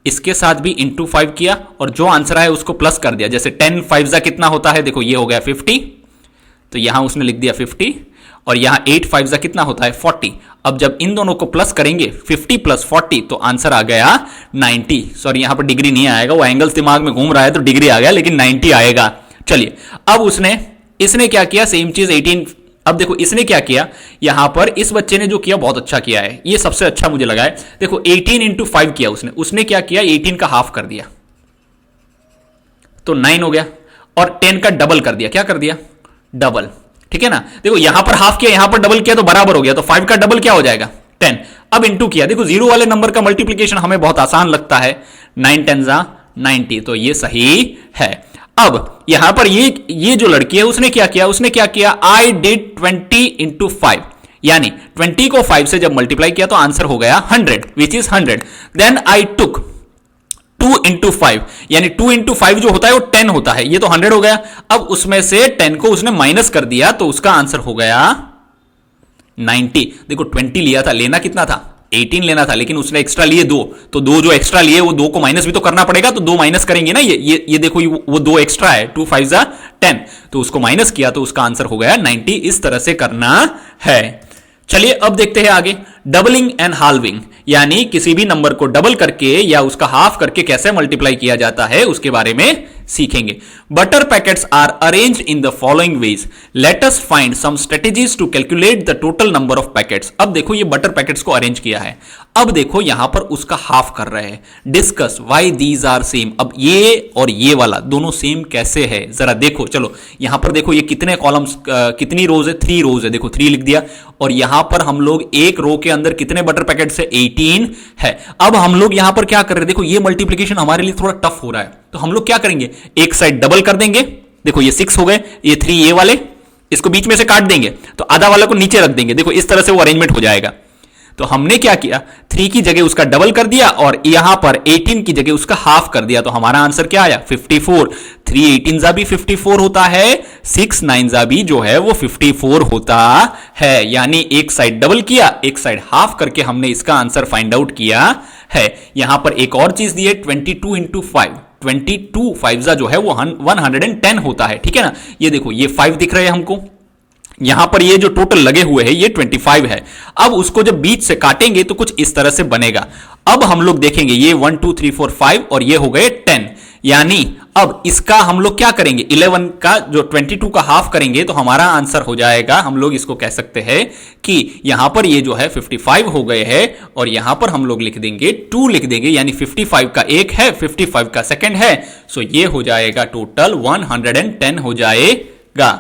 इसके साथ भी इंटू 5 किया और जो आंसर आया उसको प्लस कर दिया। जैसे 10 5 कितना होता है, देखो ये हो गया 50, तो यहां उसने लिख दिया 50, और यहां 8 5 कितना होता है 40। अब जब इन दोनों को प्लस करेंगे 50 + 40 तो आंसर आ गया 90। सॉरी यहां पर डिग्री नहीं आएगा, वो एंगल्स दिमाग में घूम रहा है तो डिग्री आ गया, लेकिन 90 आएगा। चलिए अब इसने क्या किया, सेम चीज 18। अब देखो इसने क्या किया, यहां पर इस बच्चे ने जो किया बहुत अच्छा किया है, ये सबसे अच्छा मुझे लगा है। देखो 18 इंटू 5 किया उसने क्या किया, 18 का हाफ कर दिया तो 9 हो गया, और 10 का डबल कर दिया, क्या कर दिया, डबल, ठीक है ना। देखो यहां पर हाफ किया, यहां पर डबल किया तो बराबर हो गया, तो 5 का डबल क्या हो जाएगा 10। अब इंटू किया, देखो जीरो वाले नंबर का मल्टीप्लीकेशन हमें बहुत आसान लगता है, 9 10 90, तो ये सही है। अब यहां पर ये जो लड़की है उसने क्या किया, आई डिड 20 इंटू 5, यानी 20 को 5 से जब मल्टीप्लाई किया तो आंसर हो गया 100, विच इज 100। देन आई टुक 2 × 5 यानी 2 × 5 जो होता है वो 10 होता है, ये तो 100 हो गया। अब उसमें से 10 को उसने माइनस कर दिया तो उसका आंसर हो गया 90। देखो 20 लिया था, लेना कितना था 18 लेना था, लेकिन उसने एक्स्ट्रा लिए 2, तो 2 जो एक्स्ट्रा लिए वो 2 को माइनस भी तो करना पड़ेगा, तो 2 माइनस करेंगे ना, ये देखो वो 2 एक्स्ट्रा है, 2 5 जा 10, तो उसको माइनस किया तो उसका आंसर हो गया 90। इस तरह से करना है। चलिए अब देखते हैं आगे, डबलिंग एंड हाल्विंग, यानी किसी भी नंबर को डबल करके या उसका हाफ करके कैसे मल्टीप्लाई किया जाता है उसके बारे में सीखेंगे। Butter packets are arranged in the following ways, let us find some strategies to calculate the total number of packets. अब देखो ये बटर पैकेट्स को अरेंज किया है, अब देखो यहां पर उसका हाफ कर रहे हैं। Discuss why these are same, अब ये और ये वाला दोनों सेम कैसे है जरा देखो। चलो यहां पर देखो ये कितने कॉलम्स कितनी रोज है, 3 रोज है, देखो 3 लिख दिया, और यहां पर हम लोग एक रो के अंदर कितने बटर पैकेट्स है 18 है। अब हम लोग यहां पर क्या कर रहे हैं, देखो ये मल्टीप्लीकेशन हमारे लिए थोड़ा टफ हो रहा है, तो हम लोग क्या करेंगे, एक साइड डबल कर देंगे, देखो ये 6 हो गए, ये 3 ये वाले, इसको बीच में से काट देंगे तो आधा वाला को नीचे रख देंगे, देखो इस तरह से वो अरेंजमेंट हो जाएगा। तो हमने क्या किया, 3 की जगह उसका डबल कर दिया और यहां पर 18 की जगह उसका हाफ कर दिया, तो हमारा आंसर क्या आया 54। 3 18 जा भी 54 होता है, 6 9 जा भी जो है वो 54 होता है, यानी एक साइड डबल किया एक साइड हाफ करके हमने इसका आंसर फाइंड आउट किया है। यहां पर एक और चीज दी है 22 × 5, 22 5 जो है वो 110 होता है, ठीक है ना। ये देखो ये 5 दिख रहे हैं हमको, यहां पर ये जो टोटल लगे हुए हैं ये 25 है। अब उसको जब बीच से काटेंगे तो कुछ इस तरह से बनेगा। अब हम लोग देखेंगे ये 1 2 3 4 5 और ये हो गए 10, यानी अब इसका हम लोग क्या करेंगे, 11 का जो 22 का हाफ करेंगे तो हमारा आंसर हो जाएगा, हम लोग इसको कह सकते हैं कि यहां पर ये जो है 55 हो गए हैं और यहां पर हम लोग लिख देंगे 2 लिख देंगे, यानी 55 का एक है 55 का सेकंड है, सो ये हो जाएगा टोटल 110 हो जाएगा।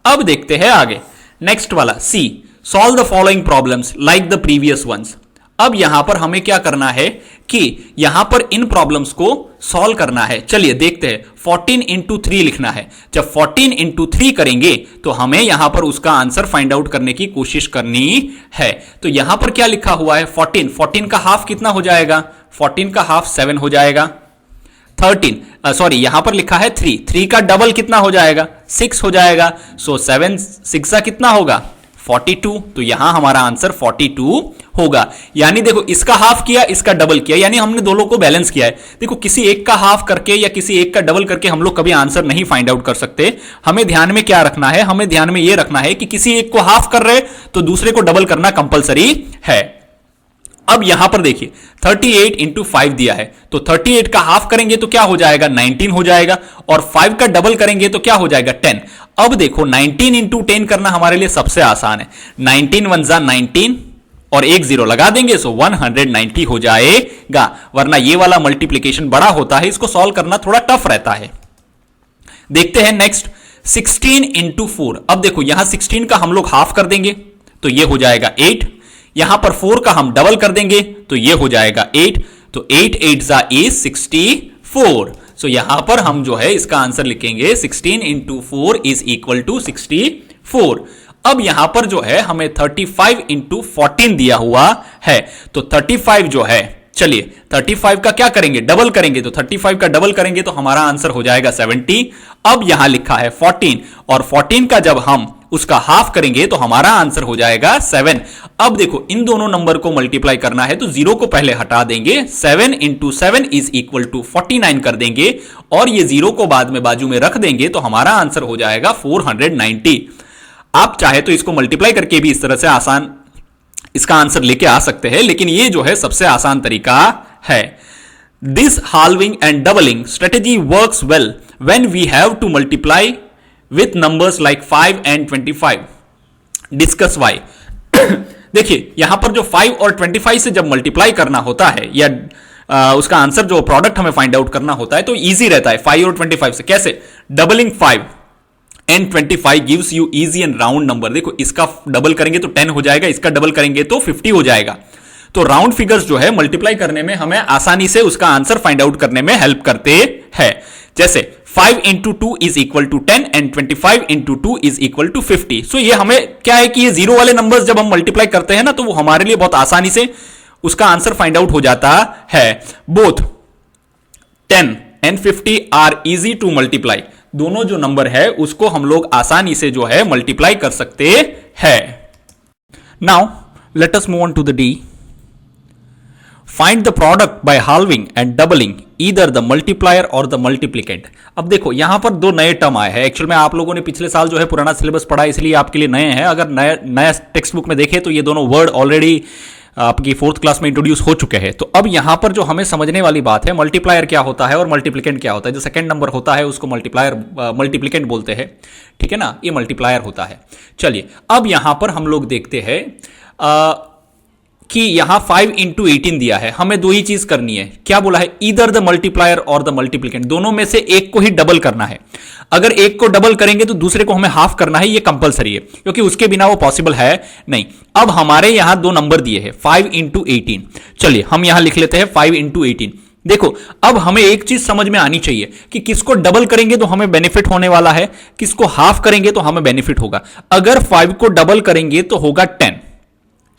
अब देखते हैं आगे, नेक्स्ट वाला C, solve the following problems like the previous ones. अब यहां पर हमें क्या करना है कि यहां पर इन प्रॉब्लम्स को सॉल्व करना है। चलिए देखते हैं, 14 × 3 लिखना है। जब 14 × 3 करेंगे तो हमें यहां पर उसका आंसर फाइंड आउट करने की कोशिश करनी है। तो यहां पर क्या लिखा हुआ है 14 का हाफ कितना हो जाएगा, 14 का हाफ 7 हो जाएगा। 13 सॉरी यहां पर लिखा है 3 का डबल कितना हो जाएगा 6 हो जाएगा, सो 7 6 कितना होगा 42, तो यहां हमारा आंसर 42 होगा। यानी देखो इसका हाफ किया इसका डबल किया, यानी हमने दोनों को बैलेंस किया है। देखो किसी एक का हाफ करके या किसी एक का डबल करके हम लोग कभी आंसर नहीं फाइंड आउट कर सकते। हमें ध्यान में क्या रखना है, हमें ध्यान में यह रखना है कि किसी एक को हाफ कर रहे तो दूसरे को डबल करना कंपलसरी है। अब यहां पर देखिए 38 × 5 दिया है, तो 38 का हाफ करेंगे तो क्या हो जाएगा 19 हो जाएगा, और 5 का डबल करेंगे तो क्या हो जाएगा 10। अब देखो 19 × 10 करना हमारे लिए सबसे आसान है, 19 1 जा 19 और एक 0 लगा देंगे, सो 190 हो जाएगा। वरना ये वाला मल्टीप्लीकेशन बड़ा होता है, इसको सॉल्व करना थोड़ा टफ रहता है। देखते हैं नेक्स्ट 16 × 4। अब देखो यहां 16 का हम लोग हाफ कर देंगे तो ये हो जाएगा 8, यहां पर 4 का हम डबल कर देंगे तो ये हो जाएगा 8, तो 8 8 जा इज 64। सो यहां पर हम जो है इसका आंसर लिखेंगे 16 × 4 इज इक्वल टू 64। अब यहां पर जो है हमें 35 × 14 दिया हुआ है, तो 35 जो है, चलिए 35 का क्या करेंगे डबल करेंगे, तो 35 का डबल करेंगे तो हमारा आंसर हो जाएगा 70। अब यहां लिखा है 14 और 14 का जब हम उसका हाफ करेंगे तो हमारा आंसर हो जाएगा 7। अब देखो इन दोनों नंबर को मल्टीप्लाई करना है तो 0 को पहले हटा देंगे, 7 × 7 इज इक्वल टू 49 कर देंगे और ये 0 को बाद में बाजू में रख देंगे तो हमारा आंसर हो जाएगा 490। आप चाहे तो इसको मल्टीप्लाई करके भी इस तरह से आसान इसका आंसर लेके आ सकते हैं, लेकिन ये जो है सबसे आसान तरीका है। This halving and doubling strategy works well when we have to multiply with numbers like 5 and 25। Discuss why. देखिए यहां पर जो 5 और 25 से जब मल्टीप्लाई करना होता है या उसका आंसर जो प्रोडक्ट हमें फाइंड आउट करना होता है तो इजी रहता है 5 और 25 से। कैसे, doubling 5 and 25 gives you easy and round number. देखो इसका डबल करेंगे तो 10 हो जाएगा, इसका डबल करेंगे तो 50 हो जाएगा। तो राउंड फिगर्स जो है मल्टीप्लाई करने में हमें आसानी से उसका आंसर फाइंड आउट करने में हेल्प करते हैं। जैसे 5 × 2 is equal to 10 and 25 × 2 is equal to 50। So ये हमें क्या है कि ये 0 वाले नंबर्स जब हम मल्टीप्लाई करते हैं ना तो वो हमारे लिए बहुत आसानी से उसका आंसर फाइंड आउट हो जाता है। Both 10 and 50 are easy to multiply. दोनों जो नंबर है उसको हम लोग आसानी से जो है मल्टीप्लाई कर सकते हैं। Now let us move on to the D. Find the product by halving and doubling either the multiplier और द मल्टीप्लिकेंट। अब देखो यहां पर दो नए टर्म आए हैं। एक्चुअल में आप लोगों ने पिछले साल जो है पुराना सिलेबस पढ़ा, इसलिए आपके लिए नए हैं। अगर नया टेक्स्ट बुक में देखें तो ये दोनों वर्ड ऑलरेडी आपकी 4th क्लास में इंट्रोड्यूस हो चुके हैं। तो अब यहां पर जो हमें समझने वाली बात है, मल्टीप्लायर क्या होता है और मल्टीप्लिकेंट क्या होता है। जो सेकंड नंबर होता है उसको मल्टीप्लिकेंट बोलते हैं, ठीक है ना, ये मल्टीप्लायर होता है। चलिए अब यहां पर हम लोग देखते हैं कि यहां 5 इंटू 18 दिया है, हमें दो ही चीज करनी है। क्या बोला है, ईदर द मल्टीप्लायर और द मल्टीप्लिकेंट, दोनों में से एक को ही डबल करना है। अगर एक को डबल करेंगे तो दूसरे को हमें हाफ करना है, ये कंपलसरी है, क्योंकि उसके बिना वो पॉसिबल है नहीं। अब हमारे यहां दो नंबर दिए हैं 5 इंटू 18। चलिए हम यहां लिख लेते हैं 5 इंटू 18। देखो अब हमें एक चीज समझ में आनी चाहिए कि किसको डबल करेंगे तो हमें बेनिफिट होने वाला है, किसको हाफ करेंगे तो हमें बेनिफिट होगा। अगर 5 को डबल करेंगे तो होगा 10,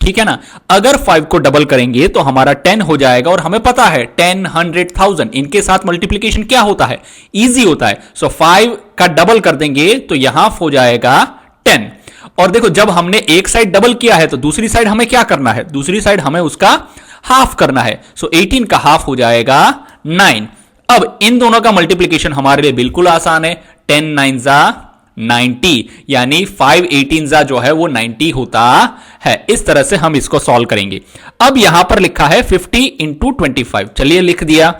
ठीक है ना। अगर 5 को डबल करेंगे तो हमारा 10 हो जाएगा, और हमें पता है 10, 100, 1000 इनके साथ मल्टीप्लीकेशन क्या होता है, इजी होता है। सो 5 का डबल कर देंगे तो यहां हो जाएगा 10। और देखो जब हमने एक साइड डबल किया है तो दूसरी साइड हमें क्या करना है, दूसरी साइड हमें उसका हाफ करना है। सो 18 का हाफ हो जाएगा 9। अब इन दोनों का मल्टीप्लीकेशन हमारे लिए बिल्कुल आसान है। 10 9 जा 90, यानी 5 18 जा जो है वो 90 होता है। इस तरह से हम इसको सॉल्व करेंगे। अब यहां पर लिखा है 50 इंटू 25, चलिए लिख दिया।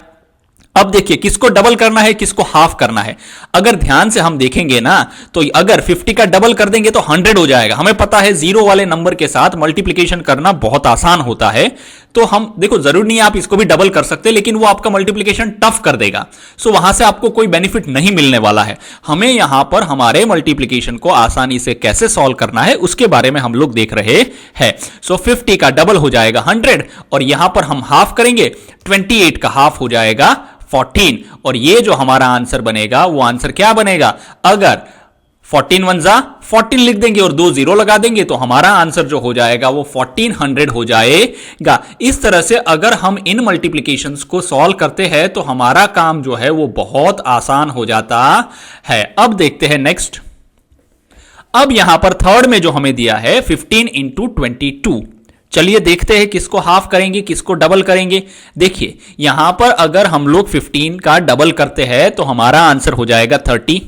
अब देखिए किसको डबल करना है, किसको हाफ करना है। अगर ध्यान से हम देखेंगे ना तो अगर 50 का डबल कर देंगे तो 100 हो जाएगा। हमें पता है जीरो वाले नंबर के साथ मल्टीप्लिकेशन करना बहुत आसान होता है। तो हम देखो जरूर नहीं आप इसको भी डबल कर सकते, लेकिन वो आपका मल्टीप्लिकेशन टफ कर देगा। सो वहां से आपको कोई बेनिफिट नहीं मिलने वाला है। हमें यहां पर हमारे मल्टीप्लिकेशन को आसानी से कैसे सॉल्व करना है उसके बारे में हम लोग देख रहे हैं। सो 50 का डबल हो जाएगा 100, और यहां पर हम हाफ करेंगे, 28 का हाफ हो जाएगा 14, और ये जो हमारा आंसर बनेगा वो आंसर क्या बनेगा, अगर 14 1 जा 14 लिख देंगे और 2 0 लगा देंगे तो हमारा आंसर जो हो जाएगा वो 1400 हो जाएगा। इस तरह से अगर हम इन मल्टीप्लिकेशंस को सॉल्व करते हैं तो हमारा काम जो है वो बहुत आसान हो जाता है। अब देखते हैं नेक्स्ट। अब यहां पर थर्ड में जो हमें दिया है 15 इंटू 22, चलिए देखते हैं किसको हाफ करेंगे किसको डबल करेंगे। देखिए यहां पर अगर हम लोग 15 का डबल करते हैं तो हमारा आंसर हो जाएगा 30,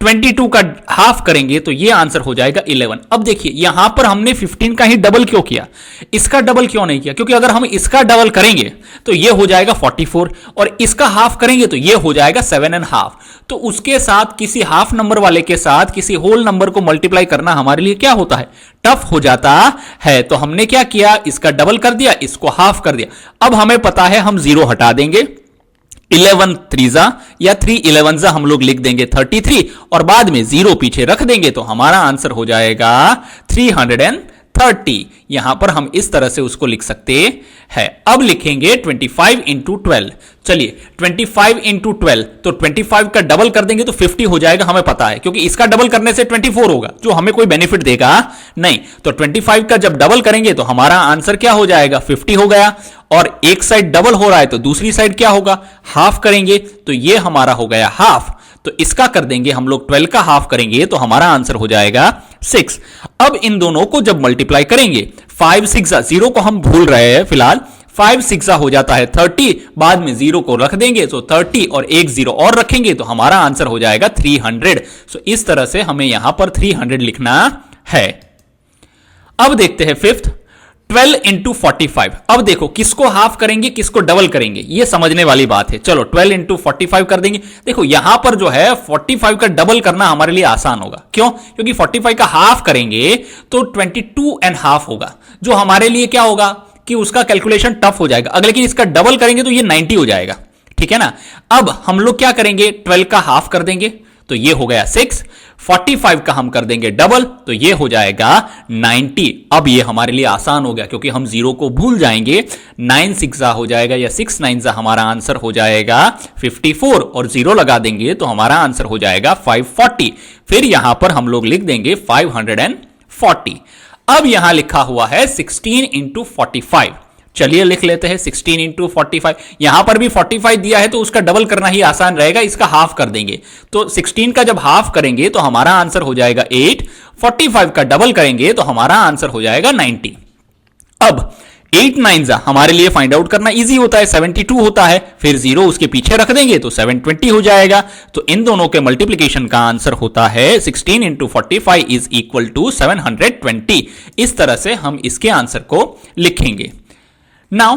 22 का हाफ करेंगे तो ये आंसर हो जाएगा 11। अब देखिए यहां पर हमने 15 का ही डबल क्यों किया, इसका डबल क्यों नहीं किया, क्योंकि अगर हम इसका डबल करेंगे तो ये हो जाएगा 44, और इसका हाफ करेंगे तो ये हो जाएगा 7.5। तो उसके साथ किसी हाफ नंबर वाले के साथ किसी होल नंबर को मल्टीप्लाई करना हमारे लिए क्या होता है, टफ हो जाता है। तो हमने क्या किया, इसका डबल कर दिया, इसको हाफ कर दिया। अब हमें पता है हम 0 हटा देंगे, 11 3 जा या 3 11 जा हम लोग लिख देंगे 33, और बाद में 0 पीछे रख देंगे तो हमारा आंसर हो जाएगा 330। यहां पर हम इस तरह से उसको लिख सकते हैं। अब लिखेंगे 25 इंटू 12, चलिए 25 इंटू 12, तो 25 का डबल कर देंगे तो 50 हो जाएगा, हमें पता है, क्योंकि इसका डबल करने से 24 होगा जो हमें कोई बेनिफिट देगा नहीं। तो 25 का जब डबल करेंगे तो हमारा आंसर क्या हो जाएगा, 50 हो गया। और एक साइड डबल हो रहा है तो दूसरी साइड क्या होगा, हाफ करेंगे, तो ये हमारा हो गया हाफ। तो इसका कर देंगे हम लोग 12 का हाफ करेंगे तो हमारा आंसर हो जाएगा 6। अब इन दोनों को जब मल्टीप्लाई करेंगे 5 6 0 को हम भूल रहे हैं फिलहाल, 5 6 हो जाता है 30, बाद में 0 को रख देंगे तो 30 और एक 0 और रखेंगे तो हमारा आंसर हो जाएगा 300। सो इस तरह से हमें यहां पर 300 लिखना है। अब देखते हैं फिफ्थ, 12 इंटू 45। अब देखो किसको हाफ करेंगे किसको डबल करेंगे, ये समझने वाली बात है। चलो 12 इंटू 45 कर देंगे। देखो यहां पर जो है 45 का डबल करना हमारे लिए आसान होगा, क्यों, क्योंकि 45 का हाफ करेंगे तो 22.5 होगा, जो हमारे लिए क्या होगा कि उसका कैलकुलेशन टफ हो जाएगा। अगर लेकिन इसका डबल करेंगे तो ये 90 हो जाएगा, ठीक है ना। अब हम लोग क्या करेंगे, 12 का हाफ कर देंगे तो ये हो गया 6, 45 का हम कर देंगे डबल तो ये हो जाएगा 90। अब ये हमारे लिए आसान हो गया क्योंकि हम 0 को भूल जाएंगे, 9 6 हो जाएगा या 6 9 हमारा आंसर हो जाएगा 54, और 0 लगा देंगे तो हमारा आंसर हो जाएगा 540। फिर यहां पर हम लोग लिख देंगे 540। अब यहां लिखा हुआ है 16 इंटू 45, चलिए लिख लेते हैं 16 इंटू 45। यहां पर भी 45 दिया है तो उसका डबल करना ही आसान रहेगा, इसका हाफ कर देंगे। तो 16 का जब हाफ करेंगे तो हमारा आंसर हो जाएगा 8, 45 का डबल करेंगे तो हमारा आंसर हो जाएगा 90। अब 8 9 हमारे लिए फाइंड आउट करना इजी होता है, 72 होता है, फिर 0 उसके पीछे रख देंगे तो 720 हो जाएगा। तो इन दोनों के मल्टीप्लीकेशन का आंसर होता है 16 इंटू 45 इज इक्वल टू 720। इस तरह से हम इसके आंसर को लिखेंगे। Now,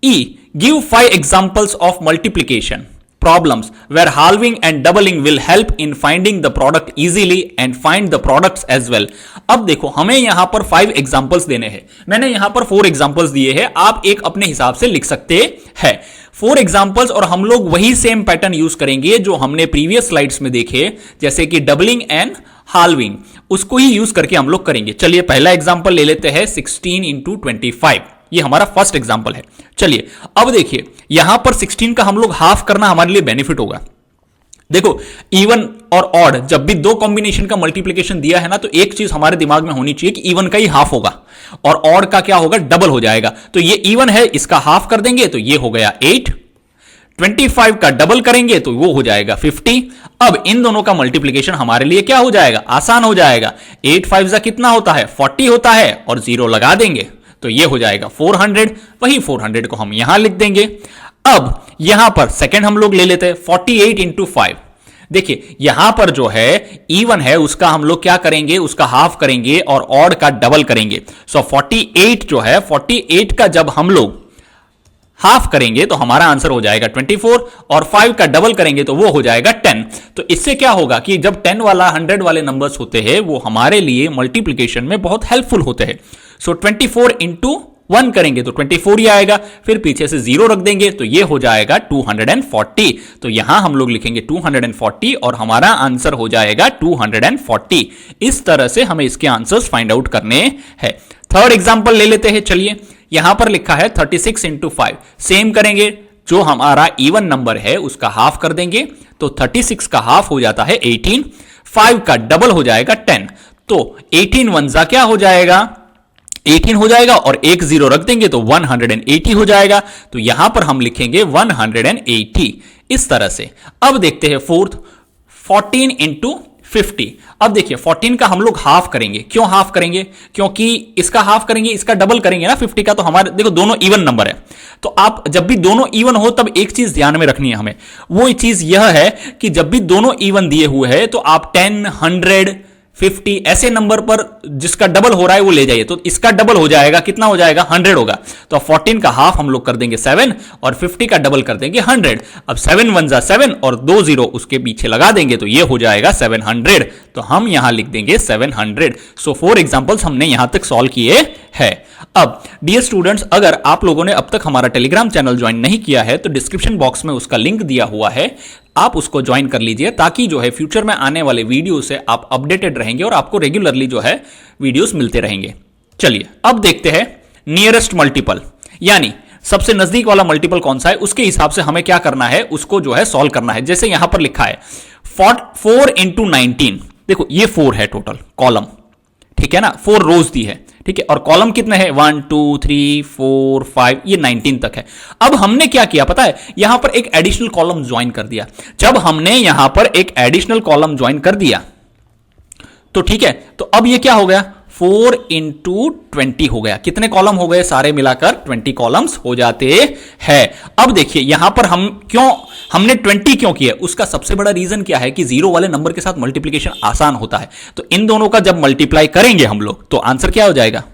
E. Give 5 examples of multiplication problems where halving and doubling will help in finding the product easily and find the products as well. अब देखो हमें यहां पर 5 एग्जांपल्स देने हैं। मैंने यहां पर 4 एग्जांपल्स दिए हैं, आप एक अपने हिसाब से लिख सकते हैं 4 एग्जांपल्स। और हम लोग वही सेम पैटर्न यूज करेंगे जो हमने प्रीवियस स्लाइड्स में देखे, जैसे कि डबलिंग एंड हाल्विंग, उसको ही यूज करके हम लोग करेंगे। चलिए पहला एग्जांपल ले लेते हैं 16 इंटू 25। ये हमारा फर्स्ट एग्जांपल है। चलिए अब देखिए यहां पर 16 का हम लोग हाफ करना हमारे लिए बेनिफिट होगा। देखो इवन और ऑड जब भी दो कॉम्बिनेशन का मल्टीप्लिकेशन दिया है ना, तो एक चीज हमारे दिमाग में होनी चाहिए कि इवन का ही हाफ होगा और ऑड का क्या होगा, डबल हो जाएगा। तो ये इवन है, इसका हाफ कर देंगे तो ये हो गया 8, 25 का डबल करेंगे तो वो हो जाएगा 50। अब इन दोनों का मल्टीप्लिकेशन हमारे लिए क्या हो जाएगा, आसान हो जाएगा। 8 5 कितना होता है, 40 होता है, और 0 लगा देंगे तो ये हो जाएगा 400। वही 400 को हम यहां लिख देंगे। अब यहां पर सेकंड हम लोग ले लेते हैं 48 इंटू 5। देखिए यहां पर जो है इवन है उसका हम लोग क्या करेंगे, उसका हाफ करेंगे और ऑड का डबल करेंगे। सो 48 जो है, 48 का जब हम लोग हाफ करेंगे तो हमारा आंसर हो जाएगा 24, और 5 का डबल करेंगे तो वो हो जाएगा 10। तो इससे क्या होगा कि जब 10 वाला 100 वाले नंबर्स होते हैं वो हमारे लिए मल्टीप्लिकेशन में बहुत हेल्पफुल होते हैं। सो 24 इंटू 1 करेंगे तो 24 ही आएगा, फिर पीछे से 0 रख देंगे तो ये हो जाएगा 240। तो यहां हम लोग लिखेंगे 240 और हमारा आंसर हो जाएगा 240। इस तरह से हमें इसके आंसर्स फाइंड आउट करने हैं। थर्ड एग्जांपल ले लेते हैं। चलिए यहां पर लिखा है 36 इंटू 5। सेम करेंगे, जो हमारा इवन नंबर है उसका हाफ कर देंगे तो 36 का हाफ हो जाता है 18, 5 का डबल हो जाएगा 10। तो 18 1 क्या हो जाएगा, 18 हो जाएगा, और एक 0 रख देंगे तो 180 हो जाएगा। तो यहां पर हम लिखेंगे 180 इस तरह से। अब देखते हैं फोर्थ 14 इंटू 50। अब देखिए 14 का हम लोग हाफ करेंगे। क्यों हाफ करेंगे, क्योंकि इसका हाफ करेंगे, इसका डबल करेंगे ना 50 का, तो हमारे देखो दोनों इवन नंबर है। तो आप जब भी दोनों इवन हो तब एक चीज ध्यान में रखनी है हमें, वो चीज यह है कि जब भी दोनों इवन दिए हुए हैं तो आप 10, 100, 50 ऐसे नंबर पर जिसका डबल हो रहा है वो ले जाइए। तो इसका डबल हो जाएगा, कितना हो जाएगा, 100 होगा। तो 14 का हाफ हम लोग कर देंगे 7 और 50 का डबल कर देंगे 100। अब 7 1 7 और 2 0 उसके पीछे लगा देंगे तो ये हो जाएगा 700। तो हम यहां लिख देंगे 700। सो 4 एग्जांपल्स हमने यहां तक सॉल्व किए हैं। अब डियर स्टूडेंट्स, अगर आप लोगों ने अब तक हमारा टेलीग्राम चैनल ज्वाइन नहीं किया है तो डिस्क्रिप्शन बॉक्स में उसका लिंक दिया हुआ है, आप उसको ज्वाइन कर लीजिए, ताकि जो है फ्यूचर में आने वाले वीडियो से आप अपडेटेड रहेंगे और आपको रेगुलरली जो है वीडियोस मिलते रहेंगे। चलिए अब देखते हैं नियरेस्ट मल्टीपल, यानी सबसे नजदीक वाला मल्टीपल कौन सा है, उसके हिसाब से हमें क्या करना है, उसको जो है सॉल्व करना है। जैसे यहां पर लिखा है 4 इंटू 19। देखो ये 4 है टोटल कॉलम, ठीक है ना, 4 रोज दी है, ठीक है, और कॉलम कितने हैं 1 2 3 4 5, ये 19 तक है। अब हमने क्या किया पता है, यहां पर एक एडिशनल कॉलम ज्वाइन कर दिया। जब हमने यहां पर एक एडिशनल कॉलम ज्वाइन कर दिया तो ठीक है, तो अब ये क्या हो गया, 4 इंटू 20 हो गया। कितने कॉलम हो गए, सारे मिलाकर 20 कॉलम्स हो जाते हैं। अब देखिए यहां पर हमने 20 क्यों किया, उसका सबसे बड़ा रीजन क्या है कि 0 वाले नंबर के साथ मल्टीप्लिकेशन आसान होता है। तो इन दोनों का जब मल्टीप्लाई करेंगे हम लोग तो आंसर क्या हो जाएगा,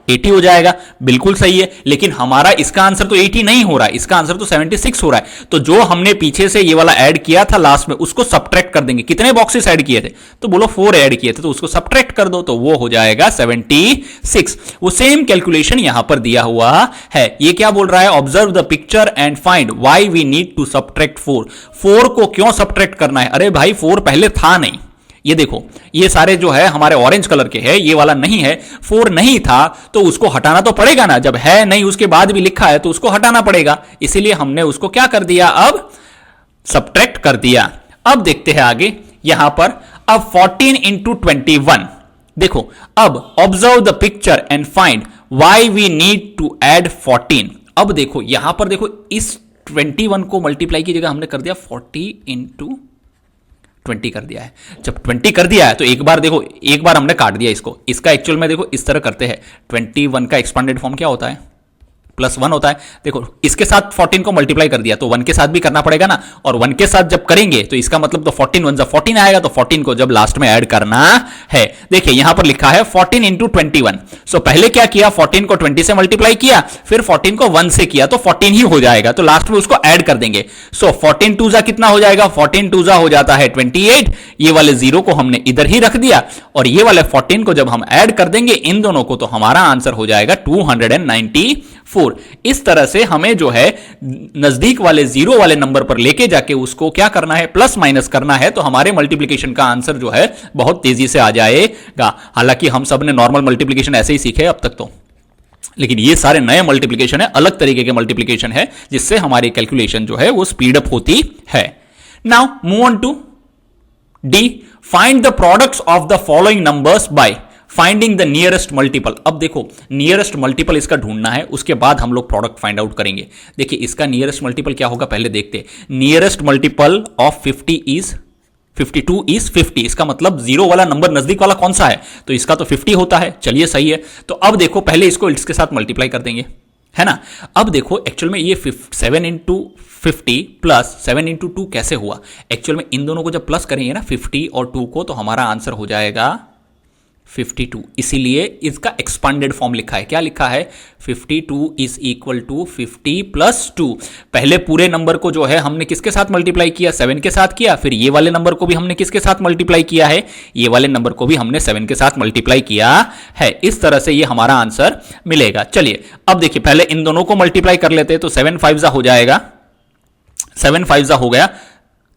80 हो जाएगा। बिल्कुल सही है, लेकिन हमारा इसका आंसर तो 80 नहीं हो रहा है, इसका आंसर तो 76 हो रहा है। तो जो हमने पीछे से ये वाला ऐड किया था लास्ट में, उसको सब्ट्रैक्ट कर देंगे। कितने बॉक्सेस ऐड किए थे, तो बोलो 4 ऐड किए थे, तो उसको सब्ट्रैक्ट कर दो तो वो हो जाएगा 76। वो सेम कैलकुलेशन यहां पर दिया हुआ है। ये क्या बोल रहा है, observe the picture and find why we need to subtract 4। 4 को क्यों सब्ट्रैक्ट करना है, अरे भाई 4 पहले था नहीं। ये देखो ये सारे जो है हमारे ऑरेंज कलर के है, ये वाला नहीं है। 4 नहीं था तो उसको हटाना तो पड़ेगा ना, जब है नहीं उसके बाद भी लिखा है तो उसको हटाना पड़ेगा, इसीलिए हमने उसको क्या कर दिया, अब सब्ट्रैक्ट कर दिया। अब देखते हैं आगे यहां पर, अब 14 इंटू 21। देखो अब observe the picture and find why we need to add 14। अब देखो यहां पर देखो इस 21 को मल्टीप्लाई की जगह हमने कर दिया 40 इंटू 20 कर दिया है। जब 20 कर दिया है तो एक बार देखो, एक बार हमने काट दिया इसको, इसका एक्चुअल में देखो इस तरह करते हैं, 21 का एक्सपांडेड फॉर्म क्या होता है, +1 होता है। देखो इसके साथ 14 को मल्टीप्लाई कर दिया तो 1 के साथ भी करना पड़ेगा ना, और 1 के साथ जब करेंगे तो इसका मतलब तो 14 1 14 आएगा, तो 14 को जब लास्ट में ऐड करना है, देखिए यहां पर लिखा है 14 इंटू 21। सो पहले क्या किया, 14 को 20 से मल्टीप्लाई किया, फिर 14 को 1 से किया तो 14 ही हो जाएगा, तो लास्ट में उसको ऐड कर देंगे। सो 14 2 कितना हो जाएगा, 14 2 हो जाता है 28। ये वाले 0 को हमने इधर ही रख दिया, और ये वाले 14 को जब हम ऐड कर देंगे इन दोनों को, तो हमारा आंसर हो जाएगा 294। इस तरह से हमें जो है नजदीक वाले 0 वाले नंबर पर लेके जाके उसको क्या करना है, प्लस माइनस करना है, तो हमारे मल्टीप्लिकेशन का आंसर जो है बहुत तेजी से आ जाएगा। हालांकि हम सब ने नॉर्मल मल्टीप्लिकेशन ऐसे ही सीखे अब तक तो, लेकिन ये सारे नए मल्टीप्लिकेशन है, अलग तरीके के मल्टीप्लिकेशन है, जिससे हमारी कैलकुलेशन जो है वो स्पीड अप होती है। Now move on to D, find the products of the following numbers by finding the nearest multiple. अब देखो नियरेस्ट मल्टीपल इसका ढूंढना है, उसके बाद हम लोग प्रोडक्ट फाइंड आउट करेंगे। देखिए इसका नियरेस्ट मल्टीपल क्या होगा पहले देखते हैं। Nearest multiple of 52 is 50। इसका मतलब 0 वाला नंबर नजदीक वाला कौन सा है, तो इसका तो 50 होता है। चलिए सही है, तो अब देखो पहले इसको इसके साथ मल्टीप्लाई कर देंगे, है ना। अब देखो एक्चुअल में ये 7 इंटू 50 प्लस 7 इंटू 2 कैसे हुआ, एक्चुअल में इन दोनों को जब प्लस करेंगे ना 50 और 2 को, तो हमारा आंसर हो जाएगा 52। इसीलिए इसका एक्सपांडेड फॉर्म लिखा है, क्या लिखा है, 52 इज इक्वल टू 50 प्लस 2। पहले पूरे नंबर को जो है हमने किसके साथ मल्टीप्लाई किया, 7 के साथ किया, फिर ये वाले नंबर को भी हमने किसके साथ मल्टीप्लाई किया है, ये वाले नंबर को भी हमने 7 के साथ मल्टीप्लाई किया है। इस तरह से ये हमारा आंसर मिलेगा। चलिए अब देखिए पहले इन दोनों को मल्टीप्लाई कर लेते हैं, तो 7 5 हो जाएगा, 7 5 हो गया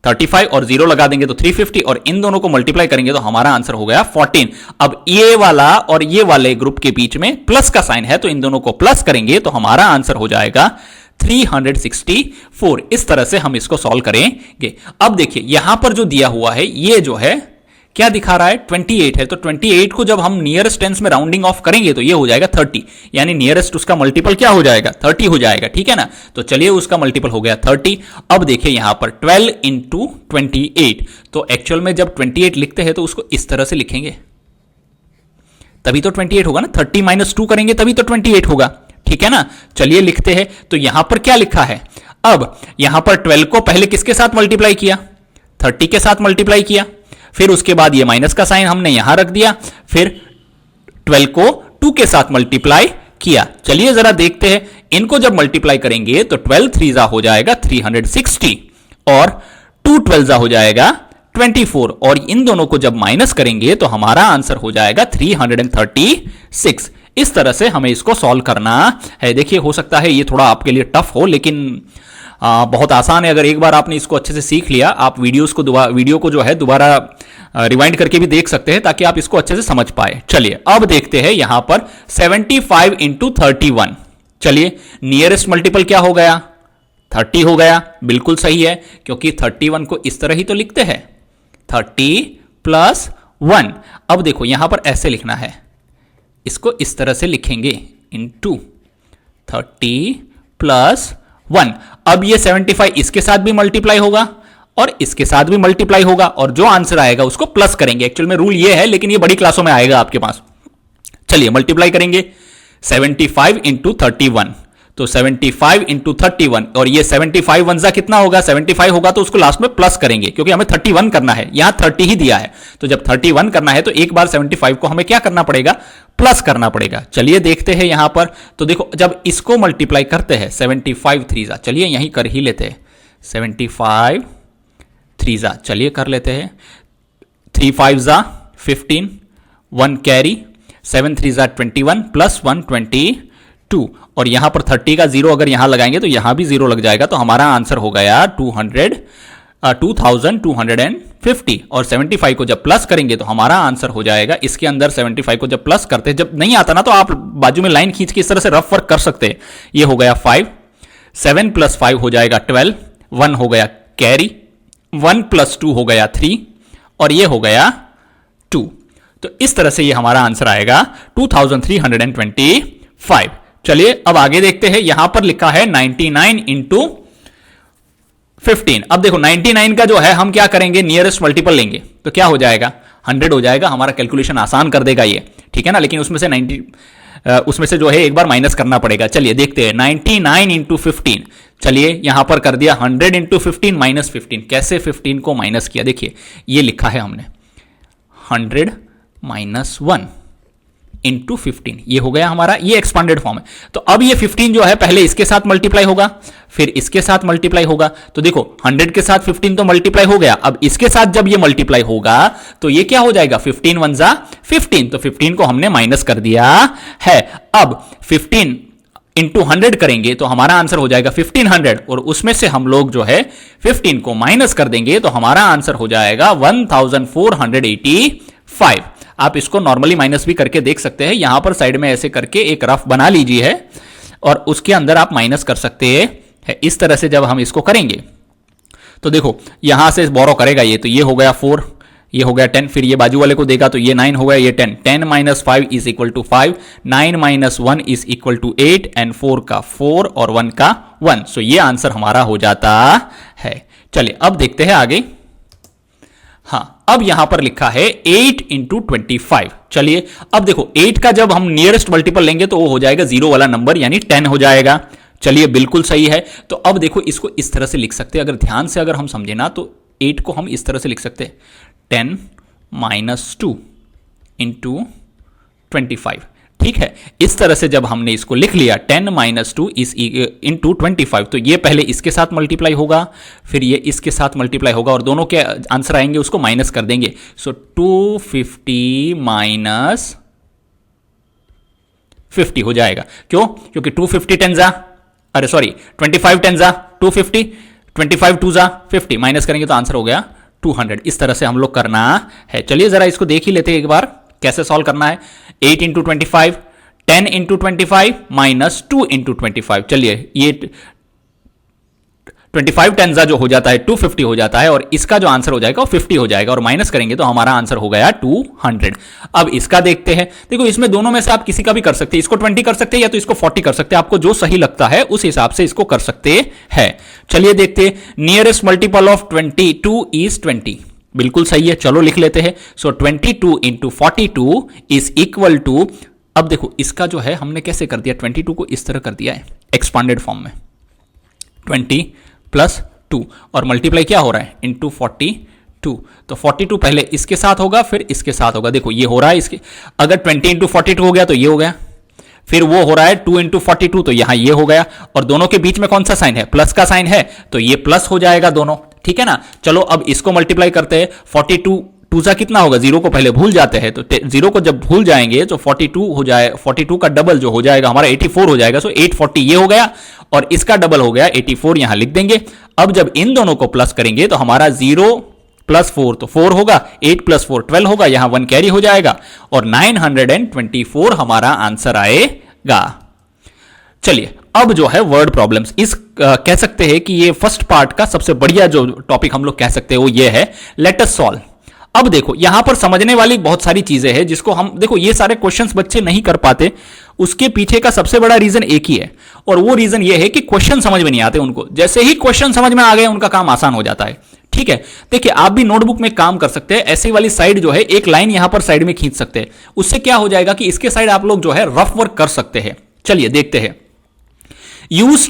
35 और 0 लगा देंगे तो 350, और इन दोनों को मल्टीप्लाई करेंगे तो हमारा आंसर हो गया 14। अब ये वाला और ये वाले ग्रुप के बीच में प्लस का साइन है, तो इन दोनों को प्लस करेंगे तो हमारा आंसर हो जाएगा 364। इस तरह से हम इसको सॉल्व करेंगे। अब देखिए यहां पर जो दिया हुआ है ये जो है क्या दिखा रहा है, 28 है, तो 28 को जब हम नियरेस्ट टेंस में राउंडिंग ऑफ करेंगे तो ये हो जाएगा 30, यानी नियरेस्ट उसका मल्टीपल क्या हो जाएगा, 30 हो जाएगा, ठीक है ना। तो चलिए उसका मल्टीपल हो गया 30। अब देखिए यहां पर 12 इंटू 28, तो एक्चुअल में जब 28 लिखते हैं तो उसको इस तरह से लिखेंगे, तभी तो 28 होगा ना, 30 माइनस 2 करेंगे तभी तो 28 होगा, ठीक है ना। चलिए लिखते हैं, तो यहां पर क्या लिखा है, अब यहां पर 12 को पहले किसके साथ मल्टीप्लाई किया, 30 के साथ मल्टीप्लाई किया, फिर उसके बाद ये माइनस का साइन हमने यहां रख दिया, फिर 12 को 2 के साथ मल्टीप्लाई किया। चलिए जरा देखते हैं, इनको जब मल्टीप्लाई करेंगे तो 12 3 हो जाएगा 360, और 2 12 हो जाएगा 24, और इन दोनों को जब माइनस करेंगे तो हमारा आंसर हो जाएगा 336। इस तरह से हमें इसको सॉल्व करना है। देखिए हो सकता है ये थोड़ा आपके लिए टफ हो, लेकिन बहुत आसान है। अगर एक बार आपने इसको अच्छे से सीख लिया, आप वीडियो को जो है दोबारा रिवाइंड करके भी देख सकते हैं, ताकि आप इसको अच्छे से समझ पाए। चलिए अब देखते हैं यहां पर 75 इंटू 31। चलिए नियरेस्ट मल्टीपल क्या हो गया, 30 हो गया, बिल्कुल सही है, क्योंकि 31 को इस तरह ही तो लिखते हैं, 30 प्लस 1। अब देखो यहां पर ऐसे लिखना है, इसको इस तरह से लिखेंगे, इंटू 30 प्लस 1। अब ये 75 इसके साथ भी मल्टीप्लाई होगा और इसके साथ भी मल्टीप्लाई होगा, और जो आंसर आएगा उसको प्लस करेंगे। एक्चुअल में रूल ये है, लेकिन ये बड़ी क्लासों में आएगा आपके पास। चलिए मल्टीप्लाई करेंगे, 75 इंटू 31, तो 75 इंटू 31, और ये 75 1 कितना होगा, 75 होगा तो उसको लास्ट में प्लस करेंगे, क्योंकि हमें 31 करना है, यहां 30 ही दिया है, तो जब 31 करना है तो एक बार 75 को हमें क्या करना पड़ेगा, प्लस करना पड़ेगा। चलिए देखते हैं यहां पर, तो देखो जब इसको मल्टीप्लाई करते हैं 75 3 चलिए यहीं कर ही लेते हैं, 75 3 चलिए कर लेते हैं, 3 5 15, 1 कैरी, 7 3 21 प्लस 1 22, और यहां पर 30 का 0 अगर यहां लगाएंगे तो यहां भी 0 लग जाएगा, तो हमारा आंसर हो गया 2250, और 75 को जब प्लस करेंगे तो हमारा आंसर हो जाएगा, इसके अंदर 75 को जब प्लस करते हैं, जब नहीं आता ना तो आप बाजू में लाइन खींच के इस तरह से रफ वर्क कर सकते हैं। ये हो गया 5, 7 प्लस 5 हो जाएगा 12, 1 हो गया कैरी, 1 प्लस 2 हो गया 3, और ये हो गया 2। तो इस तरह से ये हमारा आंसर आएगा 2325। 5। चलिए अब आगे देखते हैं, यहां पर लिखा है 99 इंटू 15। अब देखो 99 का जो है हम क्या करेंगे, नियरेस्ट मल्टीपल लेंगे तो क्या हो जाएगा, 100 हो जाएगा। हमारा कैलकुलेशन आसान कर देगा ये, ठीक है ना। लेकिन उसमें से जो है एक बार माइनस करना पड़ेगा। चलिए देखते हैं 99 इंटू 15। चलिए यहां पर कर दिया 100 इंटू 15 माइनस 15। कैसे 15 को माइनस किया, देखिए ये लिखा है हमने 100 माइनस 1 इंटू 15, ये हो गया हमारा, ये एक्सपांडेड फॉर्म है। तो अब ये 15 जो है पहले इसके साथ मल्टीप्लाई होगा, फिर इसके साथ मल्टीप्लाई होगा। तो देखो 100 के साथ 15 तो मल्टीप्लाई हो गया, अब इसके साथ जब ये मल्टीप्लाई होगा तो ये क्या हो जाएगा, 15 1 जा 15। तो 15 को हमने माइनस कर दिया है। अब 15 इंटू 100 करेंगे तो हमारा आंसर हो जाएगा 1500, और उसमें से हम लोग जो है 15 को माइनस कर देंगे तो हमारा आंसर हो जाएगा 1485। आप इसको नॉर्मली माइनस भी करके देख सकते हैं, यहां पर साइड में ऐसे करके एक रफ बना लीजिए है और उसके अंदर आप माइनस कर सकते हैं। इस तरह से जब हम इसको करेंगे तो देखो यहां से बोरो करेगा ये, तो ये हो गया 4, ये हो गया 10, फिर ये बाजू वाले को देगा तो ये 9 हो गया, ये 10। 10 minus 5 is equal to 5, 9 minus 1 is equal to 8, and 4 का 4 और 1 का 1। सो ये आंसर हमारा हो जाता है। चलिए अब देखते हैं आगे। हाँ, अब यहां पर लिखा है 8 इंटू 25। चलिए अब देखो 8 का जब हम नियरेस्ट मल्टीपल लेंगे तो वो हो जाएगा 0 वाला नंबर, यानी 10 हो जाएगा। चलिए बिल्कुल सही है। तो अब देखो इसको इस तरह से लिख सकते हैं, अगर ध्यान से अगर हम समझे ना तो 8 को हम इस तरह से लिख सकते हैं 10 माइनस 2 इंटू 25, ठीक है। इस तरह से जब हमने इसको लिख लिया 10 माइनस 2 इज इंटू 25, तो ये पहले इसके साथ मल्टीप्लाई होगा, फिर ये इसके साथ मल्टीप्लाई होगा, और दोनों के आंसर आएंगे उसको माइनस कर देंगे। सो 250 माइनस 50 हो जाएगा। क्यों? क्योंकि 250 10 जा, अरे सॉरी 25 10 जा 250, 25 2 जा 50, माइनस करेंगे तो आंसर हो गया 200। इस तरह से हम लोग करना है। चलिए जरा इसको देख ही लेते हैं एक बार कैसे सॉल्व करना है। 8 इंटू 25, 10 इंटू 25 माइनस 2 इंटू 25। चलिए ये 25 टेंजा जो हो जाता है 250 हो जाता है, और इसका जो आंसर हो जाएगा वो 50 हो जाएगा, और माइनस करेंगे तो हमारा आंसर हो गया 200। अब इसका देखते हैं। देखो इसमें दोनों में से आप किसी का भी कर सकते हैं, इसको 20 कर सकते हैं या तो इसको 40 कर सकते हैं, आपको जो सही लगता है उस हिसाब से इसको कर सकते हैं। चलिए देखते हैं, नियरेस्ट मल्टीपल ऑफ 22 इज 20। बिल्कुल सही है, चलो लिख लेते हैं। सो 22 इंटू 42 इज इक्वल टू, अब देखो इसका जो है हमने कैसे कर दिया, 22 को इस तरह कर दिया है एक्सपांडेड फॉर्म में, 20 प्लस 2 और मल्टीप्लाई क्या हो रहा है इंटू 42। तो 42 पहले इसके साथ होगा फिर इसके साथ होगा। देखो ये हो रहा है इसके, अगर 20 इंटू 42 हो गया तो ये हो गया, फिर वो हो रहा है 2 इंटू 42 तो यहां ये हो गया, और दोनों के बीच में कौन सा साइन है, प्लस का साइन है, तो ये प्लस हो जाएगा दोनों, ठीक है ना। चलो अब इसको मल्टीप्लाई करते हैं। 42 2 सा कितना होगा, 0 को पहले भूल जाते हैं, तो 0 को जब भूल जाएंगे तो 42 हो जाए, 42 का डबल जो हो जाएगा हमारा 84 हो जाएगा। सो 840 ये हो गया, और इसका डबल हो गया 84, यहां लिख देंगे। अब जब इन दोनों को प्लस करेंगे तो हमारा 0 प्लस 4 तो 4 होगा, 8 प्लस 4 12 होगा, यहां 1 कैरी हो जाएगा, और 924 हमारा आंसर आएगा। चलिए अब जो है वर्ड प्रॉब्लम्स, इस कह सकते हैं कि ये फर्स्ट पार्ट का सबसे बढ़िया जो टॉपिक हम लोग कह सकते हैं वो ये है, लेट अस सॉल्व। अब देखो यहां पर समझने वाली बहुत सारी चीजें हैं जिसको हम, देखो ये सारे क्वेश्चंस बच्चे नहीं कर पाते, उसके पीछे का सबसे बड़ा रीजन एक ही है, और वो रीजन ये है कि क्वेश्चन समझ में नहीं आते उनको। जैसे ही क्वेश्चन समझ में आ गए उनका काम आसान हो जाता है, ठीक है। देखिए आप भी नोटबुक में काम कर सकते हैं, ऐसी वाली साइड जो है एक लाइन यहां पर साइड में खींच सकते हैं, उससे क्या हो जाएगा कि इसके साइड आप लोग जो है रफ वर्क कर सकते हैं। चलिए देखते हैं। Use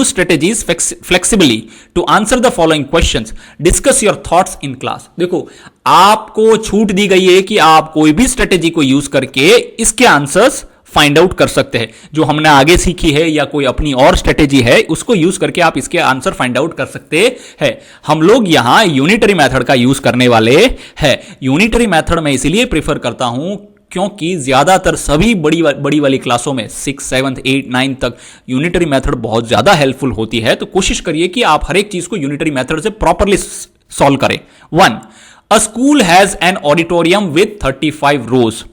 strategies flexibly to answer the following questions. Discuss your thoughts in class. देखो आपको छूट दी गई है कि आप कोई भी स्ट्रेटेजी को यूज करके इसके आंसर्स फाइंड आउट कर सकते हैं, जो हमने आगे सीखी है या कोई अपनी और स्ट्रेटेजी है उसको यूज करके आप इसके आंसर फाइंड आउट कर सकते हैं। हम लोग यहां यूनिटरी मेथड का यूज करने वाले हैं। यूनिटरी मेथड में इसीलिए प्रीफर करता हूं क्योंकि ज्यादातर सभी बड़ी वाली क्लासों में 6, 7, 8, 9 तक यूनिटरी मेथड बहुत ज्यादा हेल्पफुल होती है। तो कोशिश करिए कि आप हर एक चीज को यूनिटरी मेथड से प्रॉपरली सॉल्व करें। 1, अ school has an auditorium with 35 रोज।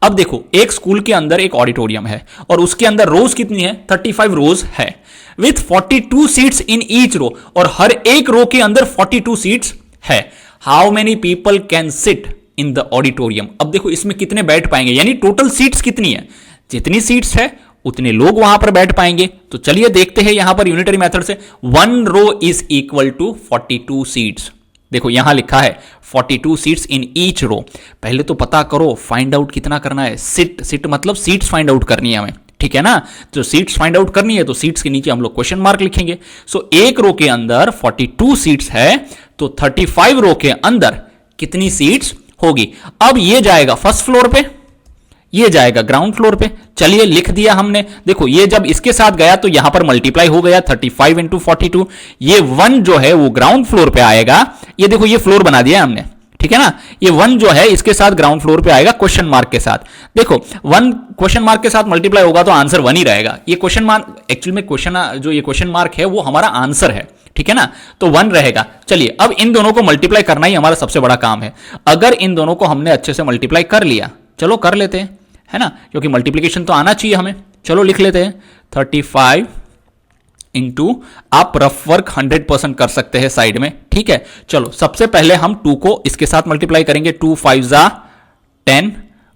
अब देखो एक स्कूल के अंदर एक ऑडिटोरियम है और उसके अंदर रोज कितनी है, 35 रोज है, with 42 seats in each row, और हर एक रो के अंदर 42 सीट्स है। How many people can sit in the auditorium. अब देखो इसमें कितने बैठ पाएंगे, यानी टोटल सीट्स कितनी है। जितनी सीट्स है उतने लोग वहां पर बैठ पाएंगे। तो चलिए देखते हैं यहां पर यूनिटरी मेथड से। 1 रो इज इक्वल टू 42 सीट्स। देखो यहां लिखा है 42 सीट्स इन ईच रो। पहले तो पता करो फाइंड आउट कितना करना है। सिट मतलब सीट्स फाइंड आउट करनी है हमें, ठीक है ना। तो सीट्स फाइंड आउट करनी है तो सीट्स के नीचे हम लोग क्वेश्चन मार्क लिखेंगे। सो एक रो के अंदर 42 सीट्स है तो 35 रो के अंदर कितनी सीट्स होगी। अब ये जाएगा फर्स्ट फ्लोर पे, ये जाएगा ग्राउंड फ्लोर पे। चलिए लिख दिया हमने। देखो ये जब इसके साथ गया तो यहां पर मल्टीप्लाई हो गया 35 इंटू 42। ये 1 जो है वो ग्राउंड फ्लोर पे आएगा। ये देखो ये फ्लोर बना दिया हमने, ठीक है ना। ये 1 जो है इसके साथ ग्राउंड फ्लोर पे आएगा क्वेश्चन मार्क के साथ। देखो 1 क्वेश्चन मार्क के साथ मल्टीप्लाई होगा तो आंसर 1 ही रहेगा। ये क्वेश्चन मार्क एक्चुअली में क्वेश्चन मार्क है वो हमारा आंसर है, ठीक है ना। तो 1 रहेगा। चलिए अब इन दोनों को मल्टीप्लाई करना ही हमारा सबसे बड़ा काम है। अगर इन दोनों को हमने अच्छे से मल्टीप्लाई कर लिया, चलो कर लेते हैं, है ना, क्योंकि मल्टीप्लीकेशन तो आना चाहिए हमें। चलो लिख लेते हैं 35 इंटू, आप रफ वर्क 100% कर सकते हैं साइड में, ठीक है। चलो सबसे पहले हम 2 को इसके साथ मल्टीप्लाई करेंगे। 2 5 जा 10,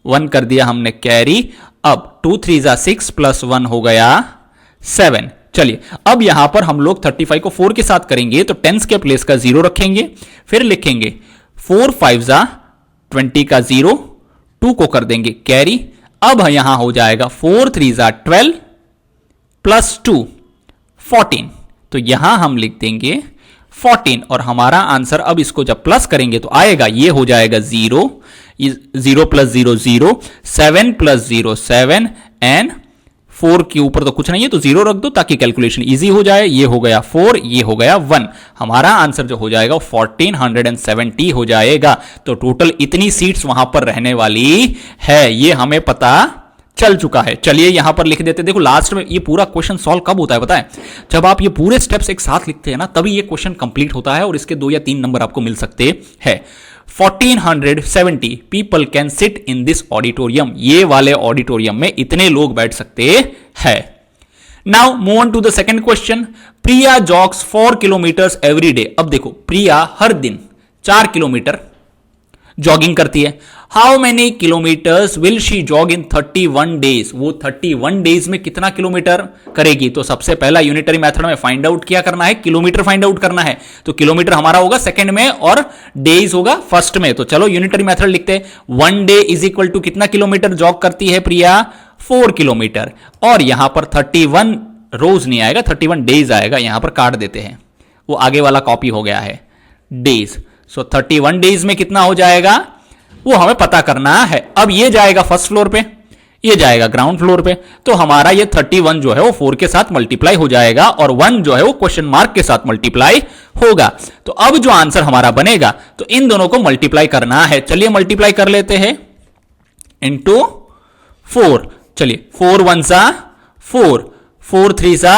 1 कर दिया हमने कैरी। अब 2 3 जा 6 प्लस 1 हो गया 7। चलिए अब यहां पर हम लोग 35 को 4 के साथ करेंगे तो 10 के प्लेस का 0 रखेंगे, फिर लिखेंगे 4 5 जा 20 का 0, 2 को कर देंगे कैरी। अब यहां हो जाएगा 4 3 जा 12 प्लस 2 14। तो यहां हम लिख देंगे 14 और हमारा आंसर अब इसको जब प्लस करेंगे तो आएगा, ये हो जाएगा 0, 0 प्लस 0 0, 7 प्लस 0 7 एंड 4 के ऊपर तो कुछ नहीं है तो 0 रख दो ताकि कैलकुलेशन इजी हो जाए। ये हो गया 4, ये हो गया 1। हमारा आंसर जो हो जाएगा 1470 हो जाएगा। तो टोटल इतनी सीट्स वहां पर रहने वाली है, ये हमें पता चल चुका है। चलिए यहां पर लिख देते। देखो लास्ट में ये पूरा क्वेश्चन सॉल्व कब होता है पता है, जब आप ये पूरे स्टेप्स एक साथ लिखते हैं ना, तभी ये क्वेश्चन कंप्लीट होता है और इसके 2 या 3 नंबर आपको मिल सकते हैं। 1470 people can sit in this auditorium. ये वाले ऑडिटोरियम में इतने लोग बैठ सकते हैं। Now move on to the second question. Priya jogs 4 kilometres every day. अब देखो प्रिया हर दिन 4 किलोमीटर जॉगिंग करती है। How many kilometres will she jog in 31 days. वो 31 डेज में कितना किलोमीटर करेगी। तो सबसे पहला यूनिटरी मेथड में फाइंड आउट क्या करना है, किलोमीटर फाइंड आउट करना है। तो किलोमीटर हमारा होगा सेकंड में और डेज होगा फर्स्ट में। तो चलो यूनिटरी मेथड लिखते हैं। 1 डे इज इक्वल टू कितना किलोमीटर जॉग करती है प्रिया, 4 किलोमीटर। और यहां पर 31 रोज नहीं आएगा, 31 डेज आएगा। यहां पर काट देते हैं, वो आगे वाला कॉपी हो गया है डेज। सो 31 डेज में कितना हो जाएगा वो हमें पता करना है। अब ये जाएगा फर्स्ट फ्लोर पे, ये जाएगा ग्राउंड फ्लोर पे। तो हमारा ये 31 जो है वो 4 के साथ मल्टीप्लाई हो जाएगा और 1 जो है वो क्वेश्चन मार्क के साथ मल्टीप्लाई होगा। तो अब जो आंसर हमारा बनेगा तो इन दोनों को मल्टीप्लाई करना है। चलिए मल्टीप्लाई कर लेते हैं इंटू 4। चलिए 4 1 सा 4, 4 3 सा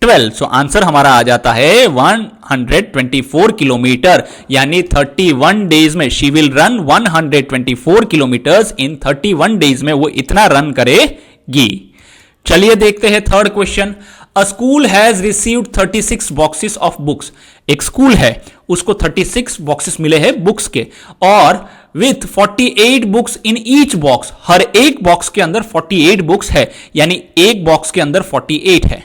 12। सो आंसर हमारा आ जाता है 124 किलोमीटर। यानी 31 डेज में she will run 124 kilometres in 31 days में वो इतना रन करेगी। चलिए देखते हैं third question. A school has received 36 boxes of books. एक स्कूल है उसको 36 बॉक्सेस मिले हैं बुक्स के और with 48 books in each box. हर एक बॉक्स के अंदर 48 बुक्स है, यानी एक बॉक्स के अंदर 48 है,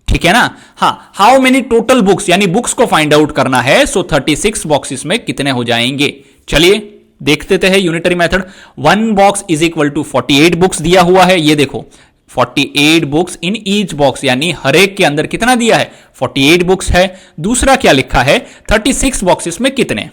ठीक है ना। हाँ, हाउ मेनी टोटल बुक्स, यानी बुक्स को फाइंड आउट करना है। सो 36 बॉक्सेस में कितने हो जाएंगे। चलिए देख लेते हैं unitary method. 1 box is equal to 48 books दिया हुआ है। ये देखो 48 बुक्स इन ईच बॉक्स, यानी हर एक के अंदर कितना दिया है, 48 बुक्स है। दूसरा क्या लिखा है, 36 बॉक्सेस में कितने।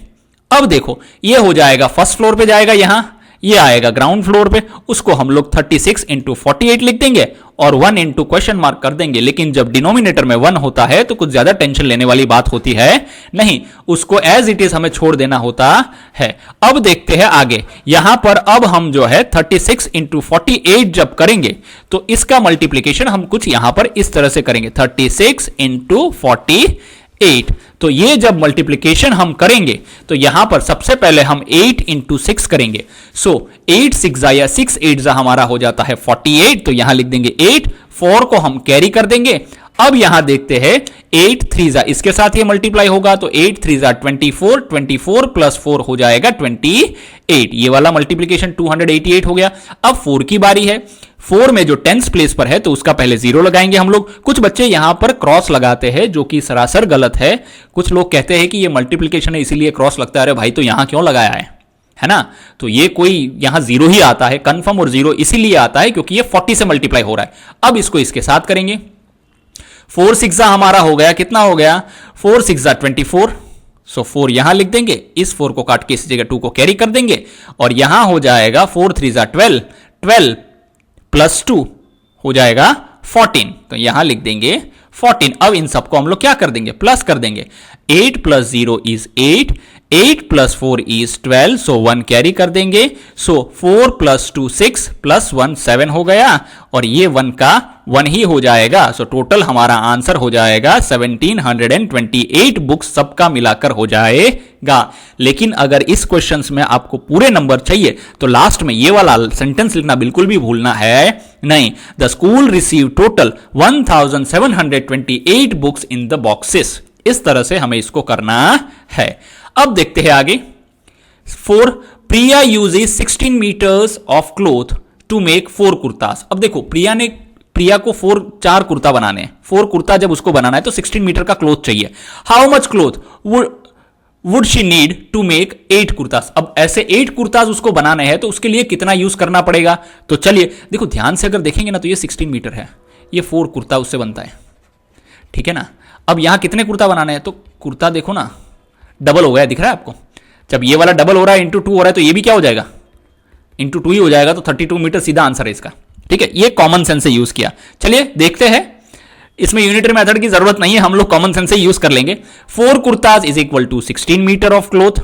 अब देखो ये हो जाएगा फर्स्ट फ्लोर पे जाएगा, यहां ये आएगा ग्राउंड फ्लोर पे। उसको हम लोग 36 इंटू 48 लिख देंगे और 1 इंटू क्वेश्चन मार्क कर देंगे। लेकिन जब डिनोमिनेटर में 1 होता है तो कुछ ज्यादा टेंशन लेने वाली बात होती है नहीं, उसको एज इट इज हमें छोड़ देना होता है। अब देखते हैं आगे। यहां पर अब हम जो है 36 इंटू 48 जब करेंगे तो इसका मल्टीप्लीकेशन हम कुछ यहां पर इस तरह से करेंगे, 36 इंटू 48। तो ये जब मल्टीप्लीकेशन हम करेंगे तो यहां पर सबसे पहले हम 8 इंटू 6 करेंगे। सो 8 6 जा या 6 8 जा हमारा हो जाता है 48। तो यहां लिख देंगे 8, 4 को हम कैरी कर देंगे। अब यहां देखते हैं 8 3 जा, इसके साथ ये मल्टीप्लाई होगा तो 8 3 जा 24, 24 प्लस 4 हो जाएगा 28। ये वाला मल्टीप्लीकेशन 288 हो गया। अब 4 की बारी है। 4 में जो टेंस प्लेस पर है तो उसका पहले 0 लगाएंगे हम लोग। कुछ बच्चे यहां पर क्रॉस लगाते हैं जो कि सरासर गलत है। कुछ लोग कहते हैं कि ये मल्टीप्लिकेशन है इसीलिए क्रॉस लगता है। अरे भाई तो यहां क्यों लगाया है ना? तो ये कोई यहां 0 ही आता है कंफर्म, और 0 इसीलिए आता है क्योंकि ये 40 से मल्टीप्लाई हो रहा है। अब इसको इसके साथ करेंगे। 4 6 हमारा हो गया, कितना हो गया? 4 6 24। सो 4 यहां लिख देंगे, इस 4 को काट के इस जगह 2 को कैरी कर देंगे, और यहां हो जाएगा 4 3 12, 12 प्लस 2 हो जाएगा 14। तो यहां लिख देंगे 14। अब इन सबको हम लोग क्या कर देंगे? प्लस कर देंगे। 8 plus 0 is 8, 8 plus 4 is 12, so 1 carry कर देंगे। सो 4 प्लस 2 6 प्लस 1 7 हो गया, और ये 1 का 1 ही हो जाएगा। सो टोटल हमारा आंसर हो जाएगा 1728 बुक्स सबका मिलाकर हो जाएगा। लेकिन अगर इस क्वेश्चंस में आपको पूरे नंबर चाहिए तो लास्ट में ये वाला सेंटेंस लिखना बिल्कुल भी भूलना है नहीं। The school receive total 1728 books in the boxes. इस तरह से हमें इसको करना है। अब देखते हैं आगे। 4 Priya uses 16 metres of cloth to make 4 kurtas. अब देखो प्रिया को 4 कुर्ता बनाने हैं। 4 कुर्ता जब उसको बनाना है तो 16 मीटर का क्लोथ चाहिए। How much cloth would she need to make 8 kurtas. अब ऐसे 8 कुर्तास उसको बनाने हैं तो उसके लिए कितना यूज करना पड़ेगा? तो चलिए देखो ध्यान से अगर देखेंगे ना तो ये 16 मीटर है, ये 4 कुर्ता उससे बनता है, ठीक है ना। अब यहां कितने कुर्ता बनाने हैं? तो कुर्ता देखो ना डबल हो गया, दिख रहा है आपको? जब ये वाला डबल हो रहा है इंटू 2 हो रहा है तो ये भी क्या हो जाएगा? इंटू 2 ही हो जाएगा। तो 32 मीटर सीधा आंसर है इसका, ठीक है। ये कॉमन सेंस से यूज किया। चलिए देखते हैं, इसमें यूनिटरी मेथड की जरूरत नहीं है, हम लोग कॉमन सेंस से यूज कर लेंगे। 4 kurtas is equal to 16 metre of cloth.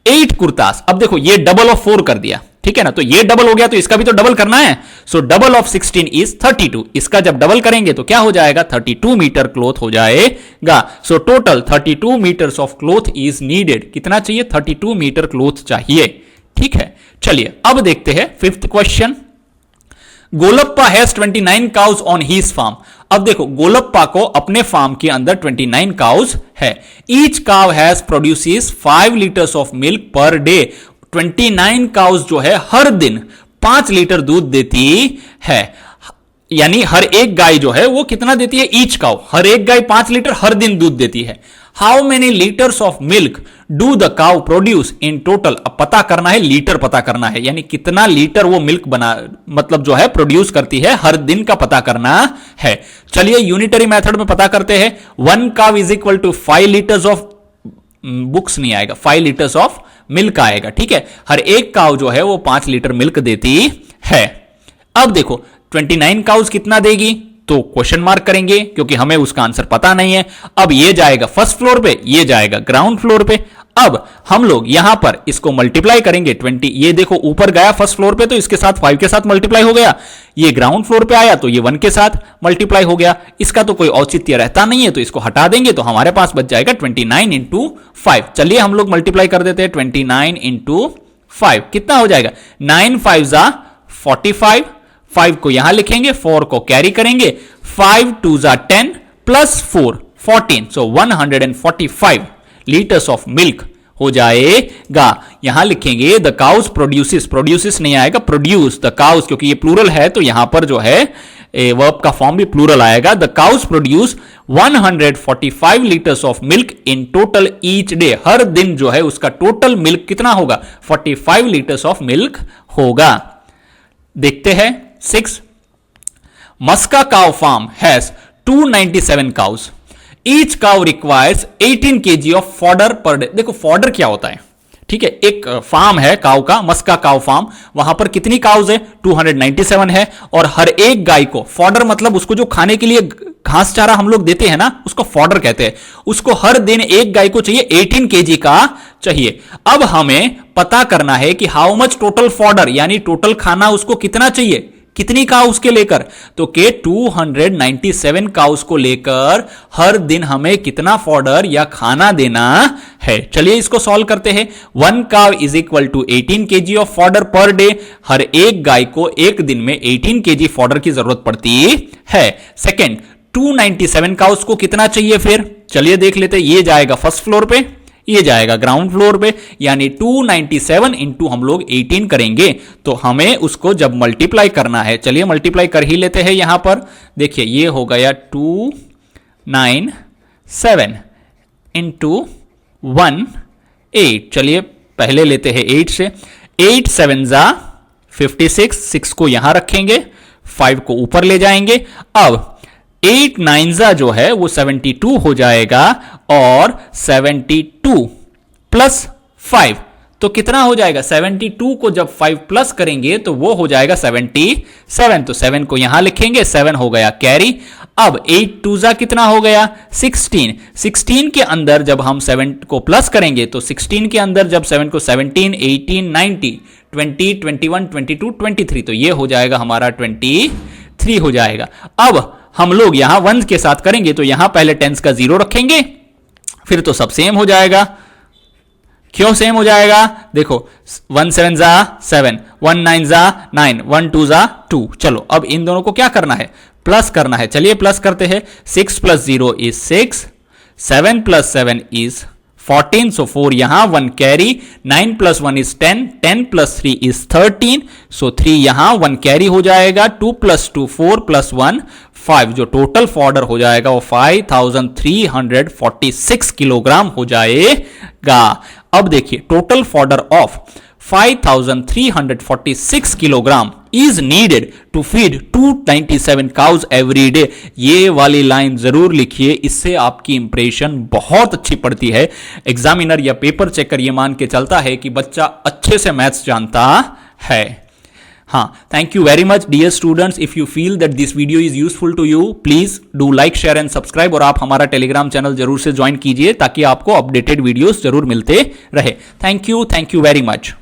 8 kurtas, अब देखो ये डबल ऑफ 4 कर दिया, ठीक है ना। तो ये डबल हो गया तो इसका भी तो डबल करना है। सो डबल ऑफ 16 इज 32। इसका जब डबल करेंगे तो क्या हो जाएगा? 32 मीटर क्लोथ हो जाएगा। So total 32 metres of cloth is needed. कितना चाहिए? 32 मीटर क्लोथ चाहिए, ठीक है। चलिए अब देखते हैं 5th question. Golappa has 29 cows on his farm. अब देखो गोलप्पा को अपने फार्म के अंदर 29 काउज है। Each cow has produces 5 litres of milk per day. 29 cows जो है हर दिन 5 लीटर दूध देती है, यानी हर एक गाय जो है वो कितना देती है? ईच काउ, हर एक गाय 5 लीटर हर दिन दूध देती है। How many litres of milk do the cow produce in total. अब पता करना है, लीटर पता करना है, यानी कितना लीटर वो मिल्क मतलब जो है प्रोड्यूस करती है, हर दिन का पता करना है। चलिए यूनिटरी मेथड में पता करते हैं। 1 cow is equal to 5 litres of books नहीं आएगा, 5 लीटर्स ऑफ मिल्क आएगा, ठीक है। हर एक काउ जो है वो 5 लीटर मिल्क देती है। अब देखो 29 काउज कितना देगी? तो क्वेश्चन मार्क करेंगे क्योंकि हमें उसका आंसर पता नहीं है। अब ये जाएगा फर्स्ट फ्लोर पे, ये जाएगा ग्राउंड फ्लोर पे। अब हम लोग यहां पर इसको मल्टीप्लाई करेंगे 20। ये देखो ऊपर गया फर्स्ट फ्लोर पे तो इसके साथ 5 के साथ मल्टीप्लाई हो गया। ये ग्राउंड फ्लोर पे आया तो ये 1 के साथ मल्टीप्लाई हो गया। इसका तो कोई औचित्य रहता नहीं है तो इसको हटा देंगे तो हमारे पास बच जाएगा 29 इंटू 5। चलिए हम लोग मल्टीप्लाई कर देते हैं 29 इंटू 5। कितना हो जाएगा? 9 5 जा 45। 5 को यहां लिखेंगे, 4 को कैरी करेंगे, 5 2 जा 10 plus 4 14। So 145 litres of milk हो जाएगा। यहां लिखेंगे द काउस प्रोड्यूसेस नहीं आएगा, प्रोड्यूस द काउस, क्योंकि ये प्लूरल है तो यहां पर जो है वर्ब का फॉर्म भी प्लूरल आएगा। The cows produce 145 litres of milk in total each day. हर दिन जो है उसका टोटल मिल्क कितना होगा? 45 लीटर्स ऑफ मिल्क होगा। देखते हैं 6। Maska cow farm has 297 cows. Each cow requires 18 kg of fodder per day. देखो फॉडर क्या होता है, ठीक है। एक फार्म है काउ का, मस्का काउ फार्म, वहां पर कितनी काउज है? 297 है। और हर एक गाय को फॉडर मतलब उसको जो खाने के लिए घास चारा हम लोग देते हैं ना, उसको फॉडर कहते हैं। उसको हर दिन एक गाय को चाहिए 18 kg का चाहिए। अब हमें पता करना है कि हाउ मच टोटल फॉडर, यानी टोटल खाना उसको कितना चाहिए, कितनी काउस के लेकर? तो के 297 काउस को लेकर हर दिन हमें कितना फॉडर या खाना देना है। चलिए इसको सॉल्व करते हैं। 1 cow is equal to 18 kg of fodder per day. हर एक गाय को एक दिन में 18 kg फॉडर की जरूरत पड़ती है। सेकेंड 297 काउस को कितना चाहिए फिर? चलिए देख लेते हैं। ये जाएगा फर्स्ट फ्लोर पे, ये जाएगा ग्राउंड फ्लोर पे, यानी 297 इंटू हम लोग 18 करेंगे तो हमें उसको जब मल्टीप्लाई करना है, चलिए मल्टीप्लाई कर ही लेते हैं। यहां पर देखिए ये हो गया 297 इंटू 18। चलिए पहले लेते हैं 8 से, 8 7 जा 56, 6 को यहां रखेंगे, 5 को ऊपर ले जाएंगे। अब 8 9 जो है वो 72 हो जाएगा और 72 प्लस 5 तो कितना हो जाएगा, 72 को जब 5 प्लस करेंगे तो वो हो जाएगा 77, तो 7 को यहां लिखेंगे, 7 हो गया कैरी। अब 8 2 कितना हो गया 16, 16 के अंदर जब हम 7 को प्लस करेंगे तो 16 के अंदर जब 7 को 17 18 19 20 21 22 23 तो ये हो जाएगा हमारा 23 हो जाएगा। अब हम लोग यहां 1 के साथ करेंगे तो यहां पहले टेंस का 0 रखेंगे, फिर तो सब सेम हो जाएगा। क्यों सेम हो जाएगा, देखो 1 7 जा 7, 1 9 जा 9, 1 2 जा 2। चलो अब इन दोनों को क्या करना है, प्लस करना है। चलिए प्लस करते हैं, 6 + 0 इज 6, 7 + 7 इज 14, सो 4 यहां 1 कैरी, 9 + 1 इज 10, 10 + 3 इज 13, सो 3 यहां 1 कैरी हो जाएगा, 2 + 2 4 + 1 5, जो टोटल फॉर्डर हो जाएगा वो 5346 किलोग्राम हो जाएगा। अब देखिए total fodder of 5346 kilogram is needed to feed 297 cows every day. ये वाली लाइन जरूर लिखिए, इससे आपकी इंप्रेशन बहुत अच्छी पड़ती है। एग्जामिनर या पेपर चेकर ये मान के चलता है कि बच्चा अच्छे से मैथ्स जानता है। हाँ, thank you very much dear students. If you feel that this video is useful to you, please do like share and subscribe, और आप हमारा टेलीग्राम चैनल जरूर से ज्वाइन कीजिए ताकि आपको अपडेटेड वीडियोस जरूर मिलते रहे। Thank you very much.